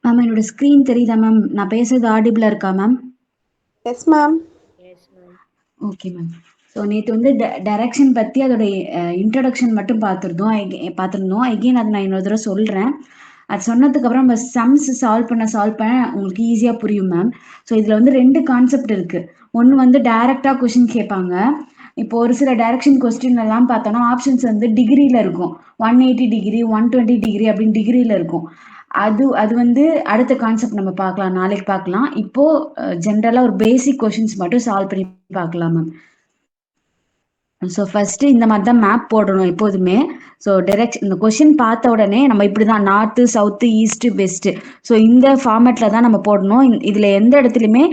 Ma'am என்னோட screen தெரியுதா ma'am? நான் பேசுறது ஆடிபிளா இருக்கா ma'am? Yes ma'am. Okay ma'am. So நேற்று வந்து டைரக்ஷன் பற்றி அதோட இன்ட்ரடக்ஷன் மட்டும் பார்த்துருந்தோம். எகெயின் அதை நான் இன்னொரு தடவை சொல்கிறேன். அது சொன்னதுக்கப்புறம் நம்ம சம்ஸ் சால்வ் பண்ண உங்களுக்கு ஈஸியாக புரியும் மேம். ஸோ இதில் வந்து 2 கான்செப்ட் இருக்குது. ஒன்று வந்து டைரெக்டாக கொஷின் கேட்பாங்க. இப்போ ஒரு சில டைரக்ஷன் கொஸ்டின் எல்லாம் பார்த்தோன்னா ஆப்ஷன்ஸ் வந்து டிகிரியில் இருக்கும். 180 டிகிரி 120 டிகிரி அப்படின்னு டிகிரியில் இருக்கும். அது வந்து அடுத்த கான்செப்ட் நம்ம பார்க்கலாம், நாளைக்கு பார்க்கலாம். இப்போ ஜென்ரலாக ஒரு பேசிக் கொஷின்ஸ் மட்டும் சால்வ் பண்ணி பார்க்கலாம் மேம். ஸோ ஃபர்ஸ்ட் இந்த மாதிரி தான் மேப் போடணும் எப்போதுமே. ஸோ இந்த கொஷின் பார்த்த உடனே நம்ம இப்படி தான் north south east west, so இந்த ஃபார்மேட்டில் தான் நம்ம போடணும். இதில் எந்த இடத்துலையுமே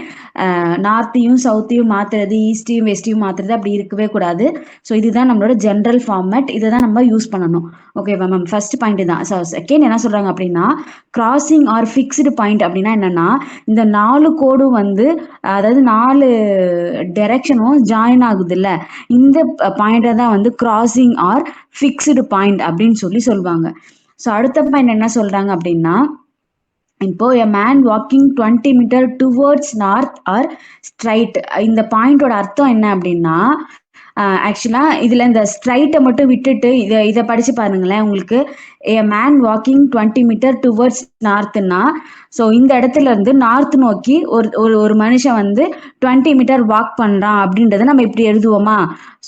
நார்த்தையும் சவுத்தையும் மாற்றுறது ஈஸ்ட்டையும் வெஸ்ட்டையும் மாற்றுறது அப்படி இருக்கவே கூடாது. ஸோ இதுதான் நம்மளோட ஜென்ரல் ஃபார்மேட், இதை தான் நம்ம யூஸ் பண்ணணும். ஓகேவா மேம்? ஃபர்ஸ்ட் பாயிண்ட் தான். ஸோ செகண்ட் என்ன சொல்கிறாங்க அப்படின்னா கிராசிங் ஆர் ஃபிக்ஸ்டு பாயிண்ட் அப்படின்னா என்னென்னா இந்த 4 கோடும் வந்து அதாவது 4 டைரக்ஷனும் ஜாயின் ஆகுது இல்லை, இந்த பாயிண்டை தான் வந்து கிராசிங் ஆர் ஃபிக்ஸ்டு பாயிண்ட் அப்படின்னு சொல்லுவாங்க. ஸோ அடுத்த பாயிண்ட் என்ன சொல்றாங்க அப்படின்னா இப்போ a man walking 20 metre towards north or straight, இந்த பாயிண்டோட அர்த்தம் என்ன அப்படின்னா ஆக்சுவலா இதுல இந்த ஸ்ட்ரைட்டை மட்டும் விட்டுட்டு இதை படிச்சு பாருங்களேன். உங்களுக்கு a man walking 20 metre towards நார்த்னா, ஸோ இந்த இடத்துல இருந்து நார்த் நோக்கி ஒரு மனுஷன் வந்து 20 மீட்டர் வாக் பண்றான் அப்படின்றத நம்ம இப்படி எழுதுவோமா?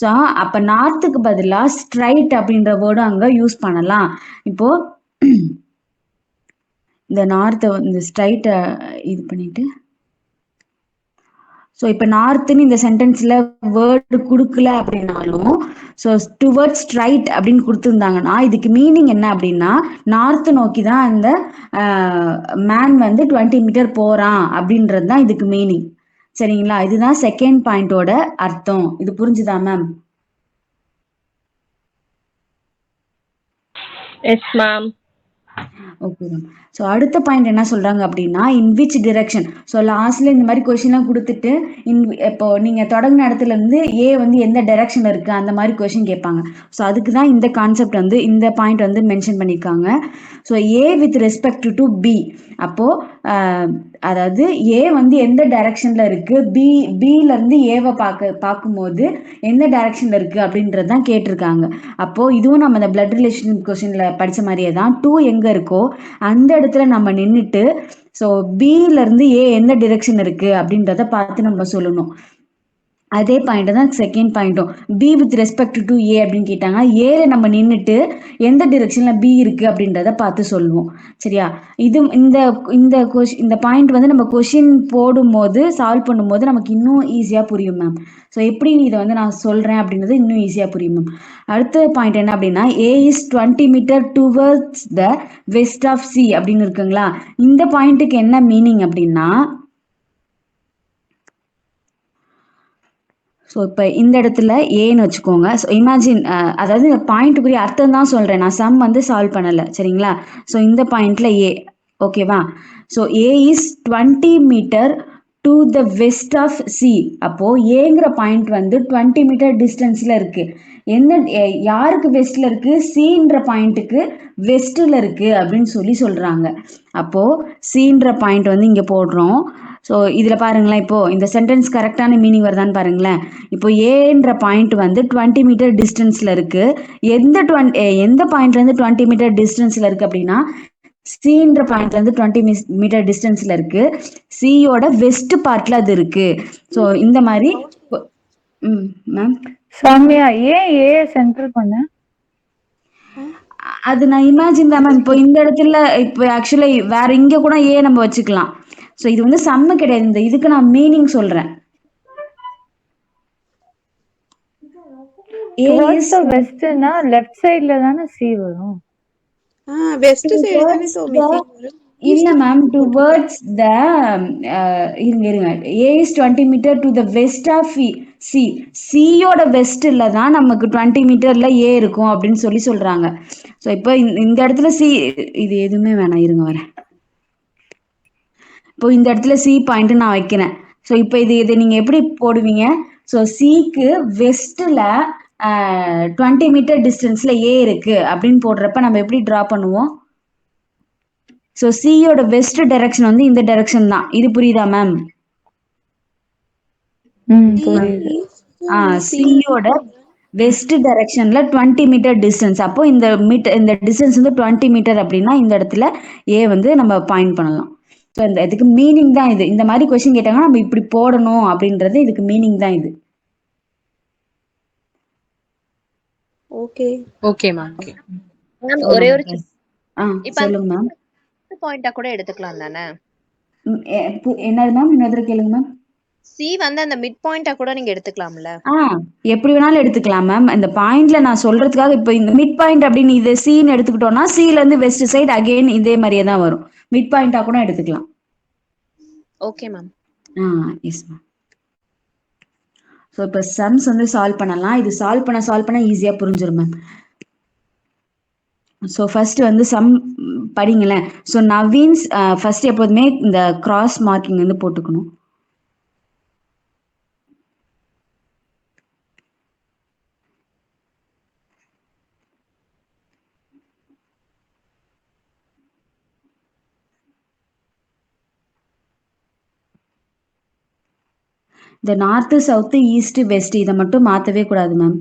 ஸோ அப்ப நார்த்துக்கு பதிலாக ஸ்ட்ரைட் அப்படின்ற வேர்டும் அங்க யூஸ் பண்ணலாம். இப்போ இந்த நார்த்தை இந்த ஸ்ட்ரைட்டை இது பண்ணிட்டு, ஸோ இப்போ நார்த்துன்னு இந்த சென்டென்ஸில் வேர்டு கொடுக்கல அப்படின்னாலும் ஸோ டுவர்ட்ஸ் ஸ்ட்ரைட் அப்படின்னு கொடுத்துருந்தாங்கன்னா இதுக்கு மீனிங் என்ன அப்படின்னா நார்த்து நோக்கி தான் அந்த மேன் வந்து 20 மீட்டர் போகிறான் அப்படின்றது தான் இதுக்கு மீனிங். சரிங்களா? இதுதான் செகண்ட் பாயிண்டோட அர்த்தம். இது புரிஞ்சுதா ma'am? Yes ma'am. Okay ma'am. So அடுத்த பாயிண்ட் என்ன சொல்கிறாங்க அப்படின்னா இன் விச் டிரெக்ஷன். ஸோ லாஸ்ட்டில் இந்த மாதிரி கொஷின்லாம் கொடுத்துட்டு இப்போ நீங்கள் தொடங்கின இடத்துல இருந்து ஏ வந்து எந்த டைரக்ஷனில் இருக்குது அந்த மாதிரி கொஷின் கேட்பாங்க. ஸோ அதுக்கு தான் இந்த கான்செப்ட் வந்து இந்த பாயிண்ட் வந்து மென்ஷன் பண்ணியிருக்காங்க. So A with respect to B, அப்போது அதாவது ஏ வந்து எந்த டைரக்ஷனில் இருக்குது, பியிலேருந்து ஏவை பார்க்கும்போது எந்த டைரக்ஷனில் இருக்குது அப்படின்றது தான் கேட்டிருக்காங்க. அப்போது இதுவும் நம்ம இந்த பிளட் ரிலேஷன் கொஷினில் படித்த மாதிரியே தான் 2 எங்கே இருக்கோ அந்த இடத்துல நம்ம நின்றுட்டு ஸோ பியிலேருந்து ஏ எந்த டிரெக்ஷன் இருக்குது அப்படின்றத பார்த்து நம்ம சொல்லணும். அதே பாயிண்ட் தான் செகண்ட் பாயிண்ட்டும். பி வித் ரெஸ்பெக்ட் டு ஏ அப்படின்னு கேட்டாங்க, ஏல நம்ம நின்றுட்டு எந்த டிரெக்ஷனில் பி இருக்குது அப்படின்றத பார்த்து சொல்லுவோம். சரியா? இது இந்த பாயிண்ட் வந்து நம்ம கொஷின் போடும்போது சால்வ் பண்ணும்போது நமக்கு இன்னும் ஈஸியாக புரியும் மேம். ஸோ எப்படி இதை வந்து நான் சொல்கிறேன் அப்படின்றது இன்னும் ஈஸியாக புரியும் மேம். அடுத்த பாயிண்ட் என்ன அப்படின்னா A is 20 metre towards the west of C அப்படின்னு இருக்குங்களா. இந்த பாயிண்ட்டுக்கு என்ன மீனிங் அப்படின்னா ஸோ இப்போ இந்த இடத்துல ஏன்னு வச்சுக்கோங்க. ஸோ இமேஜின் அதாவது இந்த பாயிண்ட்டுக்குரிய அர்த்தம் தான் சொல்கிறேன், நான் சம் வந்து சால்வ் பண்ணலை. சரிங்களா? ஸோ இந்த பாயிண்டில் ஏ, ஓகேவா? So A is 20 metre to the west of C. அப்போது ஏங்கிற பாயிண்ட் வந்து 20 மீட்டர் டிஸ்டன்ஸில் இருக்குது. யாருக்கு வெஸ்ட்டில் இருக்குது? சின்ற பாயிண்ட்டுக்கு வெஸ்ட்டில் இருக்குது அப்படின்னு சொல்கிறாங்க. அப்போது சின்ற பாயிண்ட் வந்து இங்கே போடுறோம். ஸோ இதில் பாருங்களேன், இப்போது இந்த சென்டென்ஸ் கரெக்டான மீனிங் வருதான்னு பாருங்களேன். இப்போ ஏன்ற பாயிண்ட் வந்து 20 மீட்டர் டிஸ்டன்ஸில் இருக்குது. எந்த பாயிண்ட்லேருந்து 20 மீட்டர் டிஸ்டன்ஸில் இருக்குது அப்படின்னா சின்ற பாயிண்ட்லேருந்து 20 மீட்டர் டிஸ்டன்ஸில் இருக்குது. சியோட வெஸ்ட் பார்ட்டில் அது இருக்குது. ஸோ இந்த மாதிரி மேம் சாமியா ஏன் ஏ சென்டர் பண்ண அது நான் இமேஜின் தான் மேம். இப்போ இந்த இடத்துல இப்போ ஆக்சுவலி வேற இங்கே கூட ஏ நம்ம வச்சுக்கலாம். ஸோ இது வந்து சம்மு கிடையாது, இந்த இதுக்கு நான் மீனிங் சொல்றேன். வெஸ்ட்னா லெஃப்ட் சைடுல தானே சி வரும். வெஸ்ட் சைடு தானே சோமி சி வரும். இல்ல மேம், டுவர்ட்ஸ் த இருங்க A is 20 metre to the west of C. சியோட வெஸ்ட்ல தான் நமக்கு 20 மீட்டர்ல ஏ இருக்கும் அப்படின்னு சொல்றாங்க. ஸோ இப்போ இந்த இடத்துல சி இது எதுவுமே வேணாம், இருங்க வரேன். இப்போ இந்த இடத்துல சி பாயிண்ட் நான் வைக்கிறேன். ஸோ இப்போ இதை நீங்க எப்படி போடுவீங்க? ஸோ சிக்கு வெஸ்ட்ல 20 மீட்டர் டிஸ்டன்ஸ்ல ஏ இருக்கு அப்படின்னு போடுறப்ப நம்ம எப்படி டிரா பண்ணுவோம்? ஸோ சியோட வெஸ்ட் டைரக்ஷன் வந்து இந்த டைரக்ஷன் தான். இது புரியுதா மேம்? புரியுது. சியோட வெஸ்ட் டைரக்ஷன்ல 20 மீட்டர் டிஸ்டன்ஸ். அப்போ இந்த டிஸ்டன்ஸ் வந்து 20 மீட்டர் அப்படின்னா இந்த இடத்துல ஏ வந்து நம்ம பாயிண்ட் பண்ணலாம். ஸோ இதுக்கு மீனிங் தான் இது. இந்த மாதிரி கொஸ்டின் கேட்டாங்கன்னா நம்ம இப்படி போடணும் அப்படின்றது இதுக்கு மீனிங் தான் இது. Okay okay ma'am. Okay ma'am ஒரே ஒரு சொல்லுங்க மேம். பாயிண்டா கூட எடுத்துக்கலாம் தானே? என்னது மேம்? இன்னொரு கேளுங்க மேம். சி வந்து அந்த மிட் பாயிண்டா கூட நீங்க எடுத்துக்கலாம்ல? எப்படி வேணாலும் எடுத்துக்கலாம் மேம். இந்த பாயிண்ட்ல நான் சொல்றதுக்காக இப்போ இந்த மிட் பாயிண்ட் அப்படின்னு இது சீன்னு எடுத்துக்கிட்டோம்னா சீல இருந்து வெஸ்ட் சைடு அகைன் இதே மாதிரியே தான் வரும். மிட் பாயிண்டா கூட எடுத்துக்கலாம். Okay ma'am. Yes ma'am. So இப்போ சம்ஸ் வந்து சால்வ் பண்ணலாம். இது சால்வ் பண்ண ஈஸியாக புரிஞ்சிடும் மேம். ஸோ ஃபர்ஸ்ட் வந்து சம் படிங்களேன். ஸோ நவீன்ஸ் ஃபர்ஸ்ட் எப்போதுமே இந்த கிராஸ் மார்க்கிங் வந்து போட்டுக்கணும். இந்த நார்த்து சவுத்து ஈஸ்ட் வெஸ்ட் இதை மட்டும் மாற்றவே கூடாது மேம்.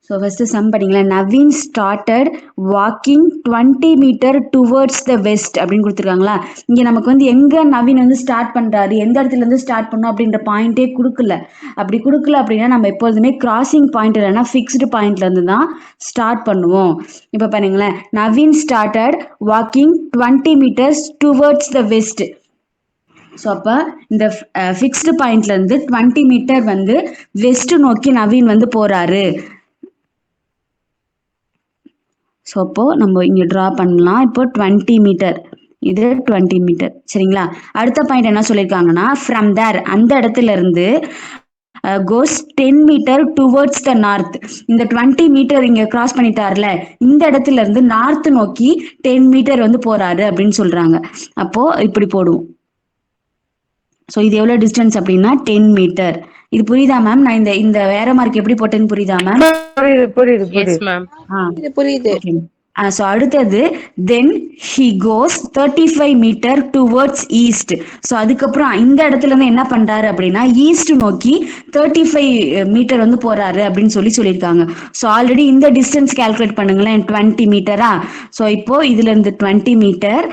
ஸோ ஃபர்ஸ்ட் சம் படிங்களேன். Naveen started walking 20 metre towards the west அப்படின்னு கொடுத்துருக்காங்களா. இங்கே நமக்கு வந்து எங்கே நவீன் வந்து ஸ்டார்ட் பண்ணுறாரு, எந்த இடத்துல இருந்து ஸ்டார்ட் பண்ணும் அப்படின்ற பாயிண்டே கொடுக்கல. அப்படி கொடுக்கல அப்படின்னா நம்ம எப்பொழுதுமே கிராசிங் பாயிண்ட் இல்லைன்னா ஃபிக்ஸ்டு பாயிண்ட்ல இருந்து தான் ஸ்டார்ட் பண்ணுவோம். இப்போ பாருங்களேன், Naveen started walking 20 meters towards the west. So அப்போ இந்த ஃபிக்ஸ்டு பாயிண்ட்லேருந்து 20 மீட்டர் வந்து வெஸ்ட் நோக்கி நவீன் வந்து போகிறாரு. ஸோ அப்போது நம்ம இங்கே ட்ரா பண்ணலாம். இப்போ 20 மீட்டர், இது 20 மீட்டர் சரிங்களா. அடுத்த பாயிண்ட் என்ன சொல்லியிருக்காங்கன்னா, ஃப்ரம் தேர் அந்த இடத்துல இருந்து கோஸ் 10 மீட்டர் டுவர்ட்ஸ் த நார்த். இந்த 20 மீட்டர் இங்கே கிராஸ் பண்ணிட்டார்ல, இந்த இடத்துல இருந்து நார்த் நோக்கி 10 மீட்டர் வந்து போகிறாரு அப்படின்னு சொல்கிறாங்க. அப்போது இப்படி போடுவோம். ஸோ இது எவ்வளோ டிஸ்டன்ஸ் அப்படின்னா 10 மீட்டர். இது புரியுதா மேம்? நான் இந்த வேற மார்க் எப்படி போட்டேன்னு புரியுதா மேம்? Yes ma'am. புரியுது. ஸோ அடுத்தது then he goes 35 meter towards east. So அதுக்கப்புறம் இந்த இடத்துல இருந்து என்ன பண்றாரு அப்படின்னா ஈஸ்ட் நோக்கி 35 மீட்டர் வந்து போறாரு அப்படின்னு சொல்லியிருக்காங்க. ஸோ ஆல்ரெடி இந்த டிஸ்டன்ஸ் கால்குலேட் பண்ணுங்களேன், 20 மீட்டரா. ஸோ இப்போ இதுல இருந்து 20 metre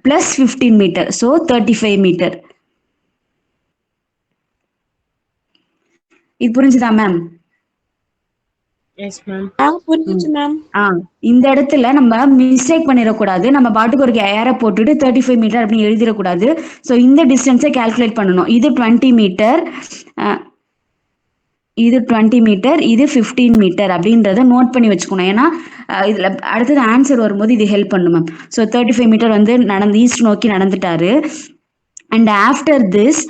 plus 15 metre, so 35 metre. இது புரிஞ்சுதா மேம்? Yes ma'am. புரிஞ்சுச்சு மேம். இந்த இடத்துல நம்ம மிஸ்டேக் பண்ணிடக்கூடாது. நம்ம பாட்டுக்கு ஒரு ஏரை போட்டுட்டு 35 மீட்டர் அப்படின்னு எழுதிடக்கூடாது. ஸோ இந்த டிஸ்டன்ஸை கால்குலேட் பண்ணணும். இது 20 மீட்டர், இது 20 மீட்டர், இது 15 மீட்டர் அப்படின்றத நோட் பண்ணி வச்சுக்கணும். ஏன்னா இதில் அடுத்தது ஆன்சர் வரும்போது இது ஹெல்ப் பண்ணும் மேம். ஸோ 35 மீட்டர் வந்து ஈஸ்ட் நோக்கி நடந்துட்டாரு. And after this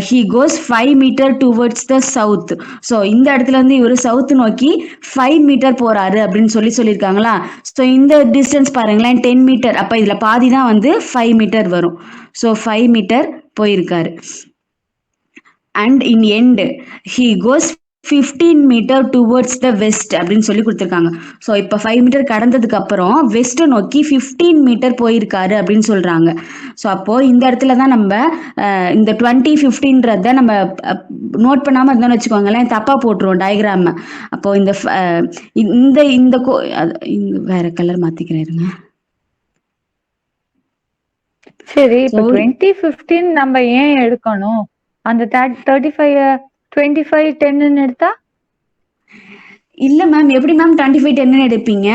he goes 5 metre towards the south. So இந்த இடத்துல இருந்து இவர் சவுத் நோக்கி 5 மீட்டர் போறாரு அப்படின்னு சொல்லியிருக்காங்களா. ஸோ இந்த டிஸ்டன்ஸ் பாருங்களேன் 10 மீட்டர். அப்போ இதில் பாதி தான் வந்து 5 மீட்டர் வரும். ஸோ 5 மீட்டர் போயிருக்காரு. And in end he goes 15 meter towards the west அப்படின்னு சொல்லி கொடுத்துருக்காங்க. ஸோ இப்போ 5 மீட்டர் கடந்ததுக்கு அப்புறம் வெஸ்ட் நோக்கி 15 மீட்டர் போயிருக்காரு அப்படின்னு சொல்றாங்க. ஸோ அப்போ இந்த இடத்துல தான் நம்ம இந்த 20-15ன்றத நம்ம நோட் பண்ணாம இருந்தோம்னு வச்சுக்கோங்களேன், தப்பா போட்டுருவோம் டயக்ராம். அப்போ இந்த வேற கலர் மாத்திக்கிறேன். சரி, இப்போ 20-15 நம்ம ஏன் எடுக்கணும்? அந்த 35 25 10 எடுத்தா இல்ல மேம், எப்படி மேம் 25 10 எடுப்பீங்க?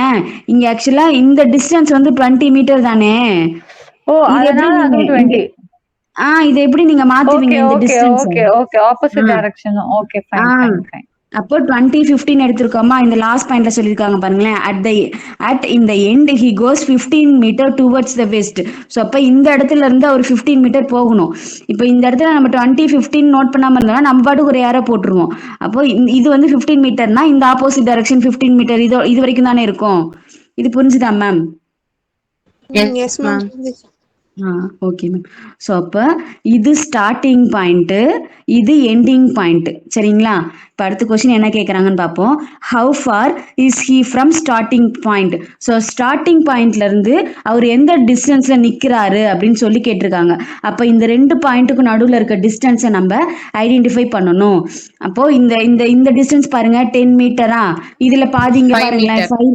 இங்க ஆக்சுவலா இந்த டிஸ்டன்ஸ் வந்து 20 மீட்டர் தானே. ஓ, அதனால அது 20. இதை எப்படி நீங்க மாத்துவீங்க இந்த distance? Okay opposite direction. Okay fine. அப்போ 20-15 எடுத்திருக்கோமா. இந்த லாஸ்ட் பாயிண்ட்ல சொல்லியிருக்காங்க பாருங்களேன், அட் இந்த end he goes 15 meter towards the west. So அப்போ இந்த இடத்துல இருந்து அவர் 15 மீட்டர் போகணும். இப்போ இந்த இடத்துல நம்ம 20-15 நோட் பண்ணாம இருந்தோம்னா நம்ம பாட்டுக்கு ஒரு ஏரோ போட்டுருவோம். அப்போ இது வந்து 15 மீட்டர்னா இந்த ஆப்போசிட் டைரக்ஷன் 15 மீட்டர் இது வரைக்கும் தானே இருக்கும். இது புரிஞ்சுதா ma'am? Yes ma'am. Okay ma'am. So அப்போ இது ஸ்டார்டிங் பாயிண்ட்டு, இது எண்டிங் பாயிண்ட்டு, சரிங்களா? இப்போ அடுத்த கொஸ்டின் என்ன கேட்குறாங்கன்னு பார்ப்போம். How far is he from starting point? So starting பாயிண்ட்லேருந்து அவர் எந்த டிஸ்டன்ஸில் நிற்கிறாரு அப்படின்னு சொல்லி கேட்டிருக்காங்க. அப்போ இந்த 2 பாயிண்ட்டுக்கும் நடுவில் இருக்க டிஸ்டன்ஸை நம்ம ஐடென்டிஃபை பண்ணணும். அப்போது இந்த இந்த இந்த டிஸ்டன்ஸ் பாருங்கள் 10 மீட்டரா, இதில் பாதி இங்கே 5 பாருங்களேன் meter.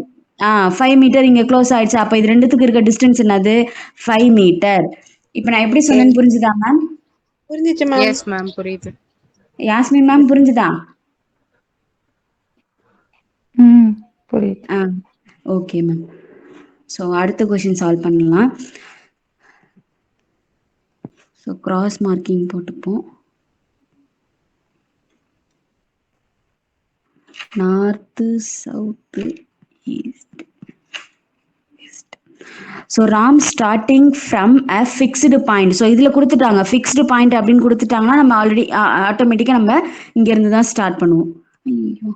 5 மீட்டர் இங்கே க்ளோஸ் ஆயிடுச்சு. அப்போ இது ரெண்டுத்துக்கு இருக்க டிஸ்டன்ஸ் என்னது? 5 மீட்டர். இப்போ நான் எப்படி சொன்னேன்னு புரிஞ்சுதா மேம்? புரிஞ்சிச்சு மேம். Yes, ma'am. புரியுது. யாஸ்மின் மேம் புரிஞ்சுதா? புரியுது. Okay ma'am. ஸோ அடுத்த கொஷின் சால்வ் பண்ணலாம். ஸோ கிராஸ் மார்க்கிங் போட்டுப்போம். North, south, east, west. So Ram starting from a fixed point. So இதில் கொடுத்துட்டாங்க ஃபிக்ஸ்டு பாயிண்ட் அப்படின்னு கொடுத்துட்டாங்கன்னா நம்ம ஆல்ரெடி ஆட்டோமேட்டிக்காக நம்ம இங்கேருந்து தான் ஸ்டார்ட் பண்ணுவோம். ஐயோ.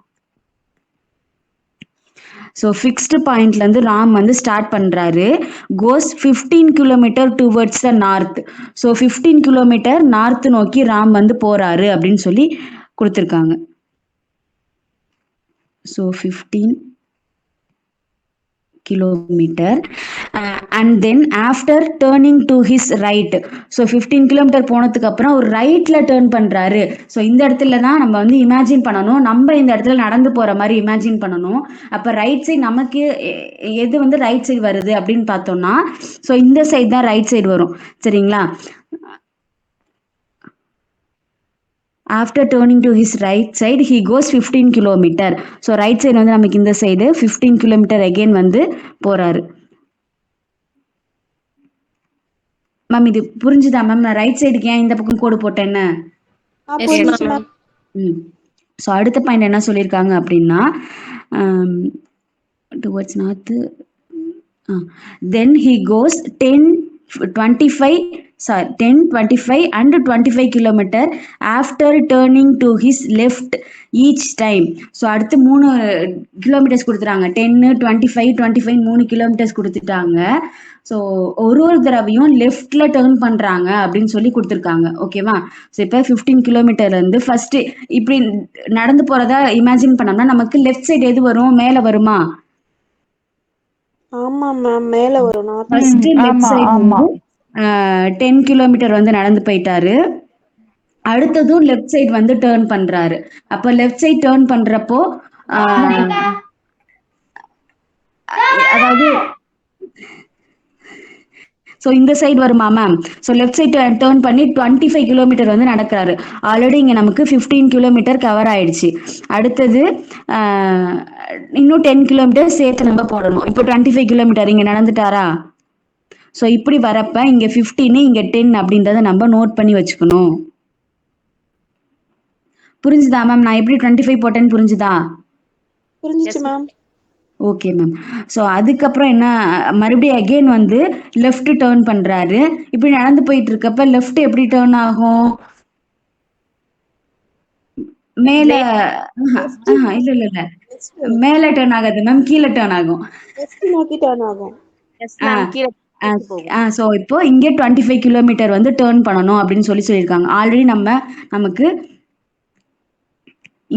ஸோ ஃபிக்ஸ்டு பாயிண்ட்லேருந்து ராம் வந்து ஸ்டார்ட் பண்ணுறாரு. கோஸ் 15 kilometre towards the north. So 15 kilometre north நோக்கி ராம் வந்து போகிறாரு அப்படின்னு சொல்லி கொடுத்துருக்காங்க. So 15 kilometre and then after turning to his right. So 15 kilometre போனதுக்கு அப்புறம் ஒரு ரைட்டில் டேர்ன் பண்ணுறாரு. ஸோ இந்த இடத்துல தான் நம்ம வந்து இமேஜின் பண்ணணும், நம்ம இந்த இடத்துல நடந்து போகிற மாதிரி இமேஜின் பண்ணணும். அப்போ ரைட் சைடு நமக்கு எது வந்து ரைட் சைடு வருது அப்படின்னு பார்த்தோம்னா, ஸோ இந்த சைடு தான் ரைட் சைடு வரும், சரிங்களா? After turning to his right side he goes 15 kilometre. So right side வந்து நமக்கு இந்த சைடு 15 கிலோமீட்டர் அகெயின் வந்து போகிறாரு. மேம் இது புரிஞ்சுதா மேம்? நான் ரைட் சைடுக்கு ஏன் இந்த பக்கம் கோடு போட்டேன்னு? புரிஞ்சிச்சு மேம். ஸோ அடுத்த பாயிண்ட் என்ன சொல்லியிருக்காங்க அப்படின்னா, towards north, then he cos 10, 25 and 25 kilometer after turning to his left each time. So அடுத்து 3 கிலோமீட்டர்ஸ் கொடுத்துட்டாங்க. 10, 25, 3 கிலோமீட்டர்ஸ் கொடுத்துட்டாங்க. ஸோ ஒரு தடவையும் லெஃப்ட்ல டேர்ன் பண்றாங்க அப்படின்னு சொல்லி கொடுத்துருக்காங்க. ஓகேவா? ஸோ இப்போ 15 கிலோமீட்டர்லேருந்து ஃபர்ஸ்ட் இப்படி நடந்து போறதா இமேஜின் பண்ணோம்னா நமக்கு லெஃப்ட் சைடு எது வரும்? மேலே வருமா? ஆமா மேம், மேல வரும். ஃபர்ஸ்ட் லெஃப்ட் சைடு வந்து 10 கிலோமீட்டர் வந்து நடந்து போயிட்டாரு. அடுத்ததும் லெஃப்ட் சைடு வந்து டேர்ன் பண்றாரு. அப்போ லெஃப்ட் சைடு டேர்ன் பண்றப்போ அதாவது ஸோ இந்த சைடு வருமா ma'am? So left side turn பண்ணி 25 கிலோமீட்டர் வந்து நடக்கிறாரு. ஆல்ரெடி இங்கே நமக்கு 15 கிலோமீட்டர் கவர் ஆயிடுச்சு. அடுத்தது இன்னும் 10 கிலோமீட்டர் சேர்த்து நம்ம போடணும். இப்போ 25 கிலோமீட்டர் இங்கே நடந்துட்டாரா? ஸோ இப்படி வரப்ப இங்கே 15 இங்கே 10 அப்படின்றத நம்ம நோட் பண்ணி வச்சுக்கணும். புரிஞ்சுதா மேம்? நான் எப்படி 25 போட்டேன்னு புரிஞ்சுதா? புரிஞ்சிச்சு மேம். Okay ma'am. ஸோ அதுக்கப்புறம் என்ன, மறுபடியும் அகெயின் வந்து லெஃப்ட் டேர்ன் பண்றாரு. இப்படி நடந்து போயிட்டு இருக்கப்ப லெஃப்ட் எப்படி டேர்ன் ஆகும்? மேல இல்ல இல்ல இல்ல மேல டேர்ன் ஆகாது மேம், கீழே டேர்ன் ஆகும். லெஃப்ட் நோக்கி டர்ன் ஆகும். ஸோ இப்போ இங்கே 25 கிலோமீட்டர் வந்து டேர்ன் பண்ணணும் அப்படின்னு சொல்லியிருக்காங்க. ஆல்ரெடி நமக்கு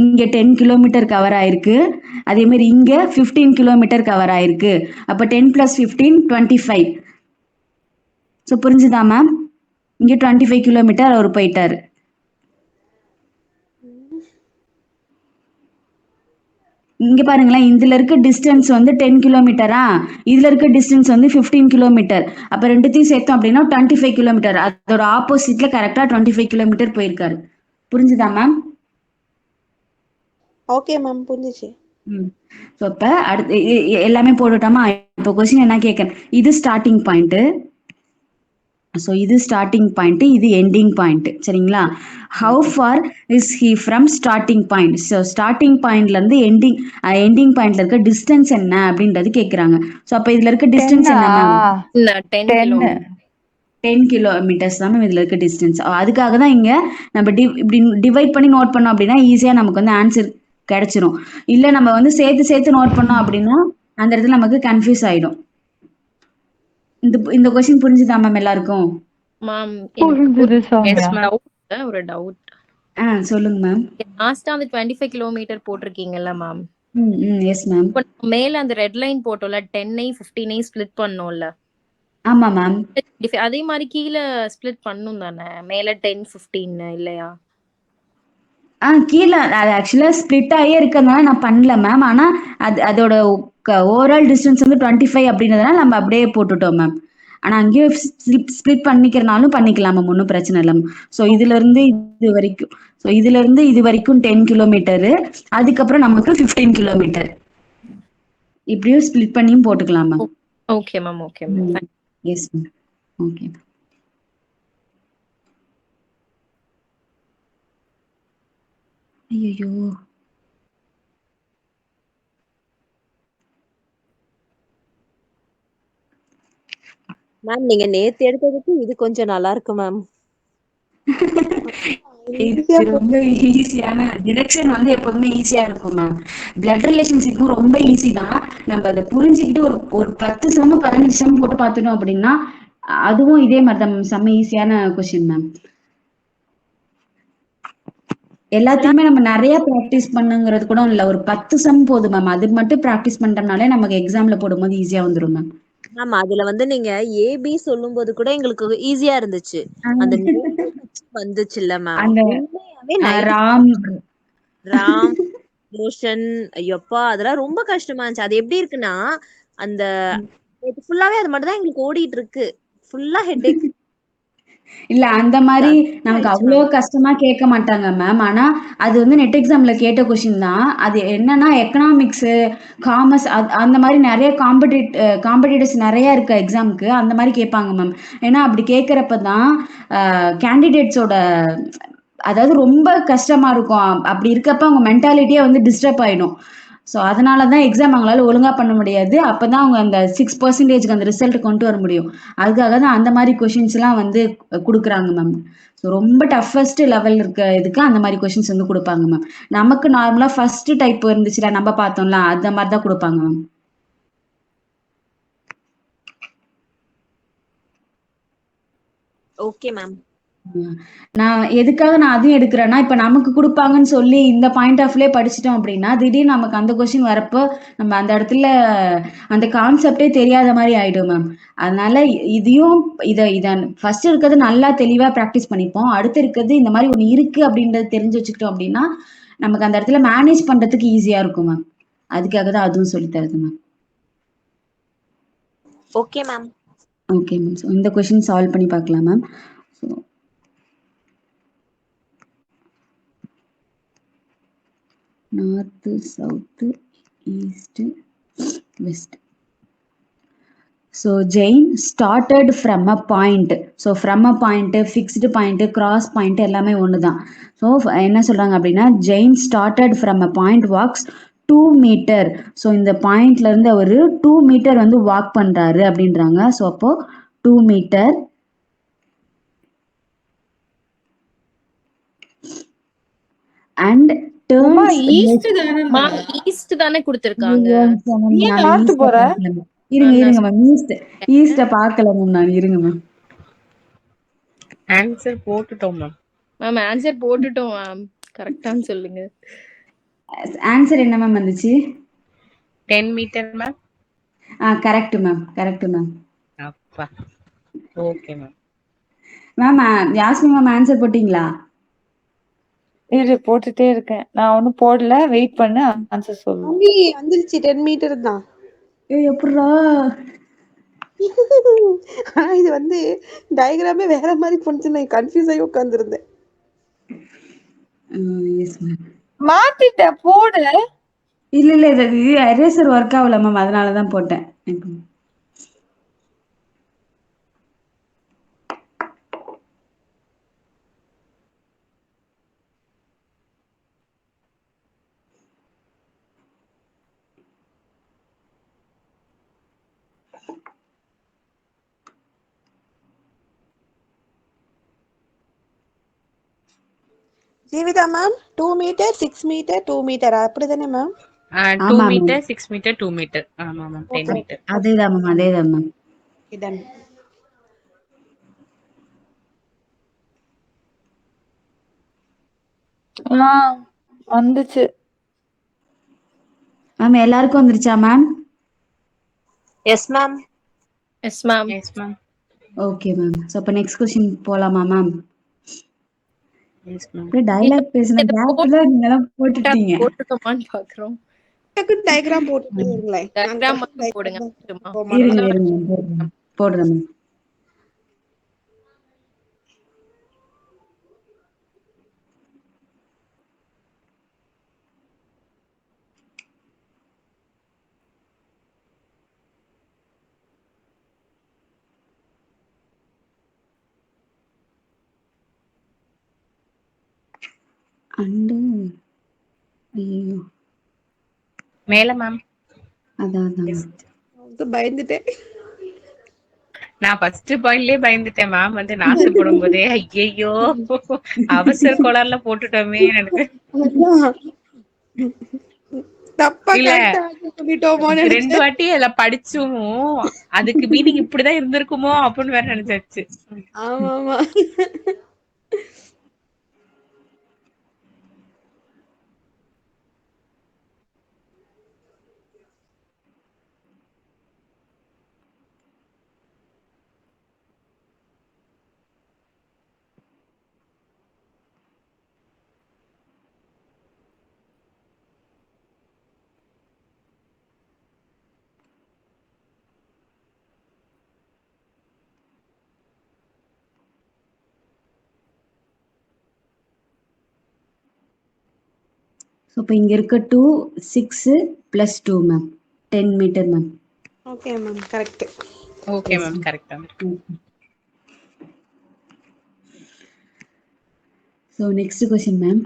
இங்கே 10 கிலோமீட்டர் கவர் ஆயிருக்கு. அதே மாதிரி இங்கே 15 கிலோமீட்டர் கவர் ஆயிருக்கு. அப்போ 10 + 15 25. ஸோ புரிஞ்சுதா மேம்? இங்கே 25 கிலோமீட்டர் அவர் போயிட்டாரு. இங்க பாருங்களேன், இதுல இருக்க டிஸ்டன்ஸ் வந்து 10 கிலோமீட்டரா, இதுல இருக்க டிஸ்டன்ஸ் வந்து 15 கிலோமீட்டர். அப்ப ரெண்டுத்தையும் சேர்த்தோம் அப்படின்னா 25 கிலோமீட்டர். அதோட ஆப்போசிட்ல கரெக்டா 25 கிலோமீட்டர் போயிருக்காரு. புரிஞ்சுதா மேம்? ஓகே மேம், புரிஞ்சிச்சு. ஸோ இப்போ அடுத்து எல்லாமே போட்டுட்டோமா? இப்போ கொஸ்டின் என்ன கேட்கறேன், இது ஸ்டார்டிங் பாயிண்ட். ஸோ இது ஸ்டார்டிங் பாயிண்ட், இது எண்டிங் பாயிண்ட், சரிங்களா? How far is he from starting point? So starting பாயிண்ட்ல இருந்து எண்டிங் பாயிண்ட்ல இருக்க டிஸ்டன்ஸ் என்ன அப்படின்றது கேட்குறாங்க. ஸோ அப்போ இதுல இருக்க டிஸ்டன்ஸ் என்ன மேம்? 10 கிலோமீட்டர்ஸ் தான் மேம் இதுல இருக்க டிஸ்டன்ஸ். அதுக்காக தான் இங்க நம்ம இப்படி டிவைட் பண்ணி நோட் பண்ணோம் அப்படின்னா ஈஸியா நமக்கு வந்து ஆன்சர் கிடைச்சிரும். இல்ல நம்ம வந்து சேர்த்து நோட் பண்ணோம் அப்படின்னா அந்த இடத்துல நமக்கு கன்ஃபியூஸ் ஆயிடும். இந்த கொஸ்டின் புரிஞ்சுதா மேம் எல்லாருக்கும்? மேம் புரிஞ்சுது எஸ் சௌமியா. மேம். ஒரு டவுட். சொல்லுங்க மேம். லாஸ்டா அந்த 25 கிலோமீட்டர் போட்டிருக்கீங்கல்ல மேம். Yes ma'am. இப்போ மேல அந்த ரெட் லைன் போட்டோம்ல 10 15 ஸ்ப்ளிட் பண்ணோம்ல. ஆமா மேம். அதே மாதிரி கீழ ஸ்ப்ளிட் பண்ணும் தானே, மேல 10 15 இல்லையா? கீழ அது ஆக்சுவலா ஸ்ப்ளிட் ஆகியே இருக்கிறதுனால நான் பண்ணல மேம். ஆனா அதோட ஓவரால் டிஸ்டன்ஸ் வந்து 25 அப்படின்றதுனால நம்ம அப்படியே போட்டுட்டோம் மேம். ஆனா அங்கேயும் ஸ்ப்ளிட் பண்ணிக்கிறனாலும் பண்ணிக்கலாம் மேம், ஒன்றும் பிரச்சனை இல்லை மேம். ஸோ இதுல இருந்து இது வரைக்கும் 10 கிலோமீட்டரு, அதுக்கப்புறம் நமக்கு 15 கிலோமீட்டர், இப்படியும் ஸ்ப்ளிட் பண்ணியும் போட்டுக்கலாம் ma'am. Okay ma'am. Okay ma'am. Yes ma'am. Okay ma'am. ஐயோ மேம் நீங்க நேத்து எடுத்ததுக்கு இது கொஞ்சம் நல்லா இருக்கு மேம். இது ரொம்ப ஈஸியான டிரெக்ஷன் வந்து எப்போதுமே ஈஸியா இருக்கும் மேம். பிளட் ரிலேஷன்ஷிப்பும் ரொம்ப ஈஸி தான். நம்ம அதை புரிஞ்சுக்கிட்டு ஒரு 10 சம் 15 சம் போட்டு பார்த்துட்டோம் அப்படின்னா அதுவும் இதே மாதிரி தான் செம்ம ஈஸியான கொஸ்டின் மேம். எல்லாத்தையுமே நம்ம நிறைய ப்ராக்டிஸ் பண்ணுங்கிறது கூட இல்ல, ஒரு 10 சம் போதும் மேம். அது மட்டும் ப்ராக்டிஸ் பண்றதுனாலே நமக்கு எக்ஸாம்ல போடும்போது ஈஸியா வந்துடும் மேம். மேம் அதுல வந்து நீங்க ஏபி சொல்லும் போது கூட எங்களுக்கு ஈஸியா இருந்துச்சு. அந்த வந்துச்சுல்ல மேம், அந்த உண்மையாவே ராம் ராம் ரோஷன் ஐயப்பா அதெல்லாம் ரொம்ப கஷ்டமா இருந்துச்சு. அது எப்படி இருக்குன்னா அந்த ஃபுல்லாவே அது மட்டும் தான் எங்களுக்கு ஓடிட்டு இருக்கு. ஃபுல்லா ஹெட்டேக். இல்ல அந்த மாதிரி நமக்கு அவ்வளோ கஷ்டமா கேட்க மாட்டாங்க மேம். ஆனா அது வந்து நெட் எக்ஸாம்ல கேட்ட கொஸ்டின் தான். அது என்னன்னா எக்கனாமிக்ஸ், காமர்ஸ் அந்த மாதிரி நிறைய காம்படிட்டர்ஸ் நிறைய இருக்கு எக்ஸாமுக்கு, அந்த மாதிரி கேட்பாங்க மேம். ஏன்னா அப்படி கேட்கறப்ப தான் கேண்டிடேட்ஸோட அதாவது ரொம்ப கஷ்டமா இருக்கும். அப்படி இருக்கப்ப அவங்க மென்டாலிட்டியே வந்து டிஸ்டர்ப் ஆயிடும். ஸோ அதனால தான் எக்ஸாம் அவங்களால ஒழுங்கா பண்ண முடியாது. அப்பதான் அவங்க அந்த 6% அந்த ரிசல்ட் கொண்டு வர முடியும். அதுக்காக தான் அந்த மாதிரி கொஷின்ஸ்லாம் வந்து குடுக்குறாங்க மேம். ஸோ ரொம்ப டஃபஸ்ட் லெவல் இருக்க இதுக்கு அந்த மாதிரி கொஷின்ஸ் வந்து கொடுப்பாங்க மேம். நமக்கு நார்மலா ஃபர்ஸ்ட் டைப் இருந்துச்சுல நம்ம பார்த்தோம்ல, அந்த மாதிரி தான் கொடுப்பாங்க மேம். Okay ma'am. நான் எதுக்காக நான் அதையும் எடுக்கிறேன்னா, இப்ப நமக்கு கொடுப்பாங்கன்னு சொல்லி இந்த பாயிண்ட் ஆஃப்லயே படிச்சிட்டோம் அப்படின்னா திடீர்னு நமக்கு அந்த கொஸ்டின் வரப்போ நம்ம அந்த இடத்துல அந்த கான்செப்டே தெரியாத மாதிரி ஆயிடும் மேம். அதனால இதையும் இத ஃபர்ஸ்ட் இருக்கிறது நல்லா தெளிவா ப்ராக்டிஸ் பண்ணிப்போம். அடுத்து இருக்கிறது இந்த மாதிரி ஒண்ணு இருக்கு அப்படின்றது தெரிஞ்சு வச்சுக்கிட்டோம் அப்படின்னா நமக்கு அந்த இடத்துல மேனேஜ் பண்றதுக்கு ஈஸியா இருக்கும் மேம். அதுக்காக தான் அதுவும் சொல்லி தருது ma'am. Okay ma'am. Okay ma'am. So இந்த கொஸ்டின் சால்வ் பண்ணி பார்க்கலாம் ma'am. So north, south, east, west. So Jane started from a point. So from a point, fixed point, cross point எல்லாமே ஒண்ணுதான். So என்ன சொல்றாங்க அப்படின்னா Jane started from a point, walks 2 meter. So இந்த பாயிண்ட்ல இருந்து அவரு 2 meter வந்து வாக் பண்றாரு அப்படின்றாங்க. ஸோ அப்போ 2 meter and ஈஸ்ட் தானே மேம் ஈஸ்ட் தானே கொடுத்திருக்காங்க. நார்த் போற இருங்க மேம். ஈஸ்ட பார்க்கல மேம் நான். இருங்க மேம். ஆன்சர் போட்டுட்டோம் மேம். மேம் ஆன்சர் போட்டுட்டோம் மேம். கரெக்டான்னு சொல்லுங்க. ஆன்சர் என்ன மேம் வந்துச்சு? 10 metre ma'am. Correct ma'am. Correct ma'am. அப்பா okay ma'am. Ma'am Yasmi ma'am answer போட்டீங்களா? இரு போட்டுட்டே இருக்கேன். நான் ஒன்னும் போடல, வெயிட் பண்ணு, ஆன்சர் சொல்லு. மம்மி வந்துருச்சு 10 மீட்டர் தான். எப்படா? ஆனா இது வந்து டயகிராமே வேற மாதிரி போனுச்சு. நான் கன்ஃபியூஸ் ஆகி உட்கார்ந்திருந்தேன். Yes ma'am. மாத்திட்ட போடு. இல்ல இது எரேசர் ஒர்க் ஆகல மேம், அதனால தான் போட்டேன். Jeevitha ma'am 2 meter 6 meter 2 meter அப்படிதானே மேம்? 2 meter 6 meter 2 meter. ஆமா மேம் 10 மீட்டர். அதேதான் மேம். Okay done. வந்துச்சு. மேம் எல்லாருக்கும் வந்துருச்சா ma'am? Yes ma'am. Yes ma'am. Yes ma'am. Okay ma'am. So அப்போ நெக்ஸ்ட் கொஸ்டின் போலாமா மேம்? Yes ma'am. டைலாக் பேசின கேப்ல நீங்களாம் போட்டுட்டீங்க. போட்டுக்கோமான்னு பாக்குறோம். டயக்ராம் போட்டுட்டே இருங்களேன். டயக்ராம் மட்டும் போடுங்க. இருங்க போடுறேன் மேம். அண்டு ஐயோ மேல மேம். அதான் பயந்துட்டேன். நான் ஃபர்ஸ்ட் பாயிண்ட்லயே பயந்துட்டேன் மேம் வந்து நாசம் போடும் போதே. ஐயோ அவசர கோளாறுல போட்டுட்டோமே நினைச்சேன். தப்பா இல்ல கரெக்டா சொல்லிட்டோமோன்னு 2 நினைச்சேன். வாட்டி அதுல படிச்சும் அதுக்கு மீனிங் இப்படிதான் இருந்திருக்குமோ அப்படின்னு வேற நினைச்சாச்சு. ஆமா ஆமா. ஸோ இப்போ இங்கே இருக்க 2 6 + 2 ma'am 10 metre ma'am. Okay ma'am correct. Okay ma'am கரெக்டா. So next question ma'am.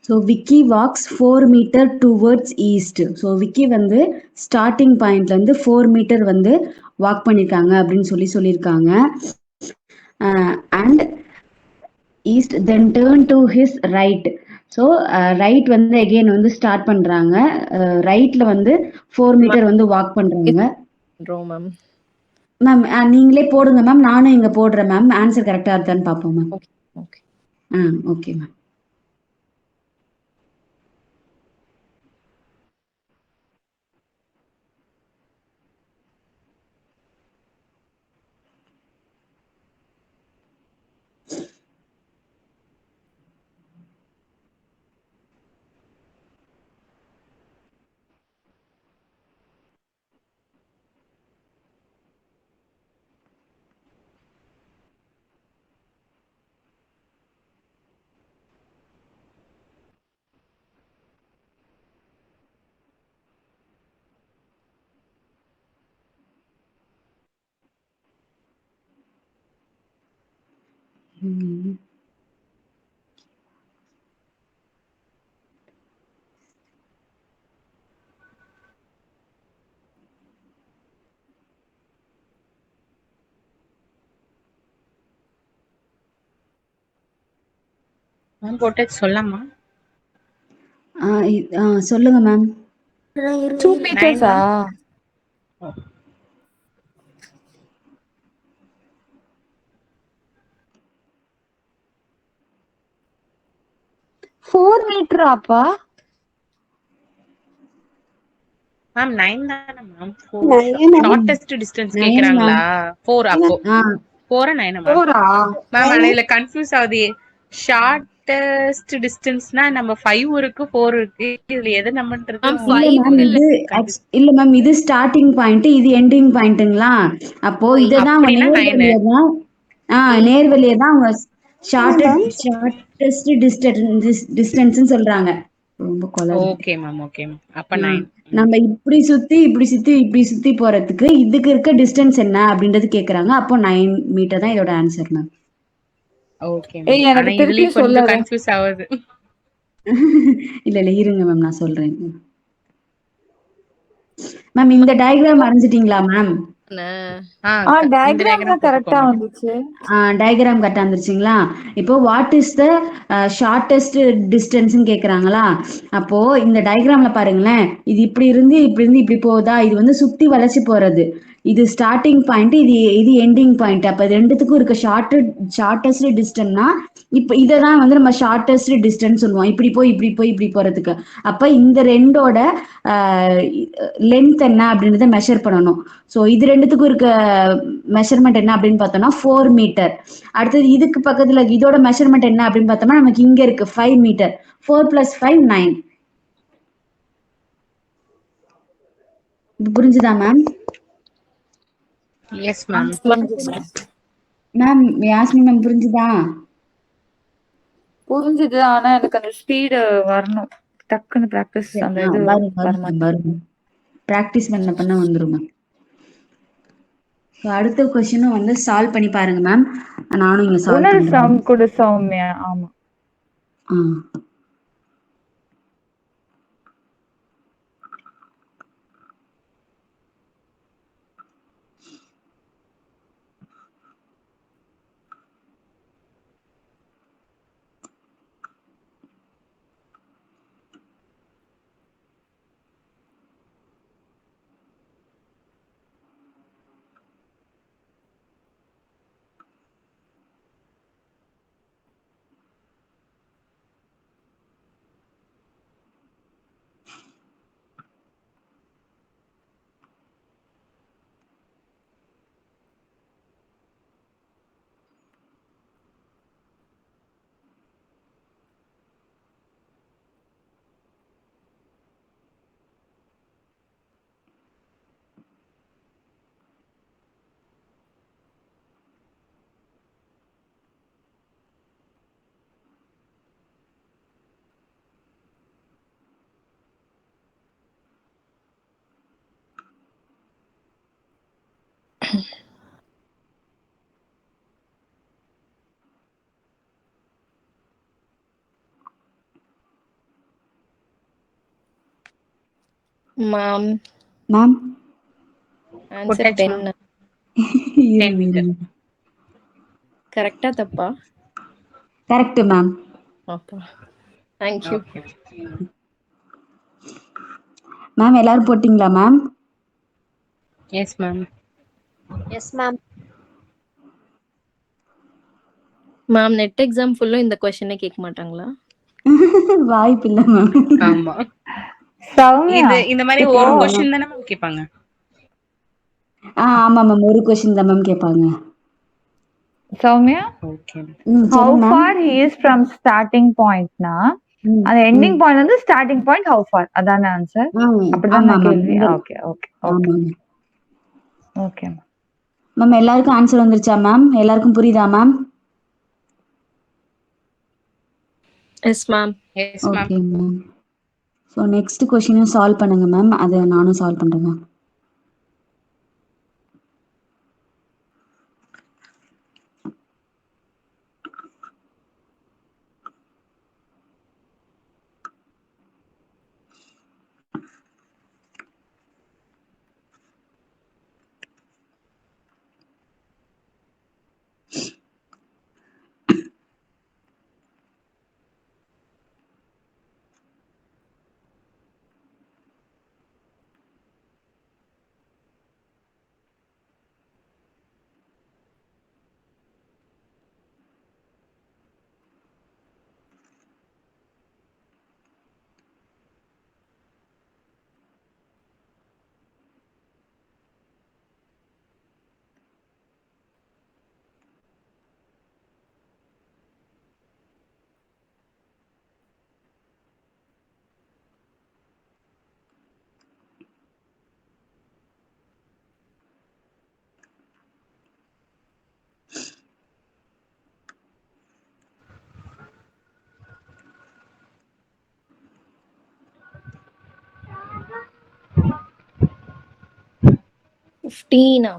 So Vicky walks 4 metre towards east. So Vicky வந்து ஸ்டார்டிங் பாயிண்ட்லேருந்து 4 மீட்டர் வந்து வாக் பண்ணியிருக்காங்க அப்படின்னு சொல்லியிருக்காங்க. And east then turn to his right. So right வந்து எகெயின் வந்து start பண்ணுறாங்க. ரைட்டில் வந்து 4 மீட்டர் வந்து வாக் பண்ணுறாங்க மேம். மேம். நீங்களே போடுங்க மேம், நானும் இங்கே போடுறேன் மேம். ஆன்சர் கரெக்டாக இருக்கான்னு பார்ப்போம் ma'am. Okay. Okay ma'am. Ma'am போட்டு சொல்லலாமா? சொல்லுங்க மேம். 2 மீட்டர்ஸா? 4 மீட்டராப்பா? மேம் 9 தானே மேம்? 9 shortest distance கேக்குறாங்களா? 4 அப்போ 4 9 மேம். 4ஆ? மேம் அலையில கன்ஃபியூஸ் ஆகுது. ஷார்ட்டஸ்ட் டிஸ்டன்ஸ்னா நம்ம 5 இருக்கு 4 இருக்கு. இதுல எது நம்மன்றது இல்ல மேம், இது ஸ்டார்டிங் பாயிண்ட், இது எண்டிங் பாயிண்ட்டுங்களா? அப்போ இததான் அவங்க நேர்வழியை தான் அவங்க ஷார்ட்டஸ்ட் டிஸ்டன்ஸ் சொல்றாங்க. ரொம்ப கொலை. Okay ma'am okay ma'am. அப்ப 9. நம்ம இப்படி சுத்தி போறதுக்கு இதுக்கு இருக்க டிஸ்டன்ஸ் என்ன அப்படின்றது கேக்குறாங்க. அப்போ 9 மீட்டர் தான் இதோட ஆன்சர் மேம். Okay ma'am. ஆனா இதுலயே கொஞ்சம் கன்ஃபியூஸ் ஆகுது. இல்ல இருங்க மேம், நான் சொல்றேன் மேம். இந்த டயக்ராம் வரைஞ்சிட்டீங்களா மேம்? இந்த டயக்ராம்ல diagram கரெக்டா போட்டுக்கோங்க. வந்துச்சு. டயக்ராம் கரெக்டா வந்துருச்சுங்களா? இப்போ வாட் இஸ் த ஷார்ட்டஸ்ட் டிஸ்டன்ஸ்ன்னு கேக்குறாங்களா? அப்போ இந்த டயக்ராம்ல பாருங்களேன், இது இப்படி இருந்து இப்படி போகுதா? இது வந்து சுத்தி வளைச்சு போறது. இது ஸ்டார்டிங் பாயிண்ட், இது எண்டிங் பாயிண்ட். அப்ப இது ரெண்டுத்துக்கும் இருக்க ஷார்ட்டஸ்ட் டிஸ்டன்ஸ்னா இப்ப இததான் வந்து நம்ம ஷார்ட்டஸ்ட் டிஸ்டன்ஸ் சொல்லுவோம். இப்படி போறதுக்கு. அப்ப இந்த ரெண்டோட லென்த் என்ன அப்படின்றத மெஷர் பண்ணணும். ஸோ இது ரெண்டுத்துக்கும் இருக்க மெஷர்மெண்ட் என்ன அப்படின்னு பார்த்தோம்னா 4 மீட்டர். அடுத்தது இதுக்கு பக்கத்துல இதோட மெஷர்மெண்ட் என்ன அப்படின்னு பார்த்தோம்னா நமக்கு இங்க இருக்கு 5 மீட்டர். 4 + 5 9. புரிஞ்சுதா ma'am? Yes ma'am. Ma'am Yasmi ma'am புரிஞ்சுதா? புரிஞ்சுது. ஆனா எனக்கு அந்த ஸ்பீடு வரணும். டக்குன்னு பிராக்டிஸ் அந்த இது வரமாட்டேங்குது. வரும். பிராக்டிஸ் பண்ண வந்துரும் மேம். அடுத்த கொஸ்டினும் வந்து சால்வ் பண்ணி பாருங்க மேம். நானும் இங்க சால்வ் இன்னொரு பண்றேன். சம் கூட சௌமியா. ஆமா. Ma'am ma'am answer 10. கரெக்டா தப்பா? Correct ma'am. அப்பா தேங்க்யூ. மேம் எல்லாரும் போட்டிங்களா ma'am? Yes ma'am. Yes ma'am. Ma'am net exam ஃபுல்லும் இந்த கொஸ்டினே கேட்க மாட்டாங்களா? வாய்ப்பு இல்ல மேம். ஆமா. சௌமியா இந்த மாதிரி இப்போ ஒரு क्वेश्चन தானே மேம் கேட்பாங்க. ஆமா மேம், ஒரு கொஸ்டின் தான் மேம் கேட்பாங்க. சௌமியா ஓகே. how சொல்லுங்க ma'am. far he is from starting point னா அந்த எண்டிங் பாயிண்ட் வந்து ஸ்டார்டிங் பாயிண்ட் how far அதானே ஆன்சர்? அப்படிதானே கேள்வி? Okay okay okay okay ma'am. எல்லாருக்கும் ஆன்சர் வந்துருச்சா மேம்? எல்லாருக்கும் புரியுதா ma'am? Yes ma'am. Yes ma'am. Okay ma'am. So next கொஸ்டினும் சால்வ் பண்ணுங்க மேம். அதை நானும் சால்வ் பண்றேன் மேம்.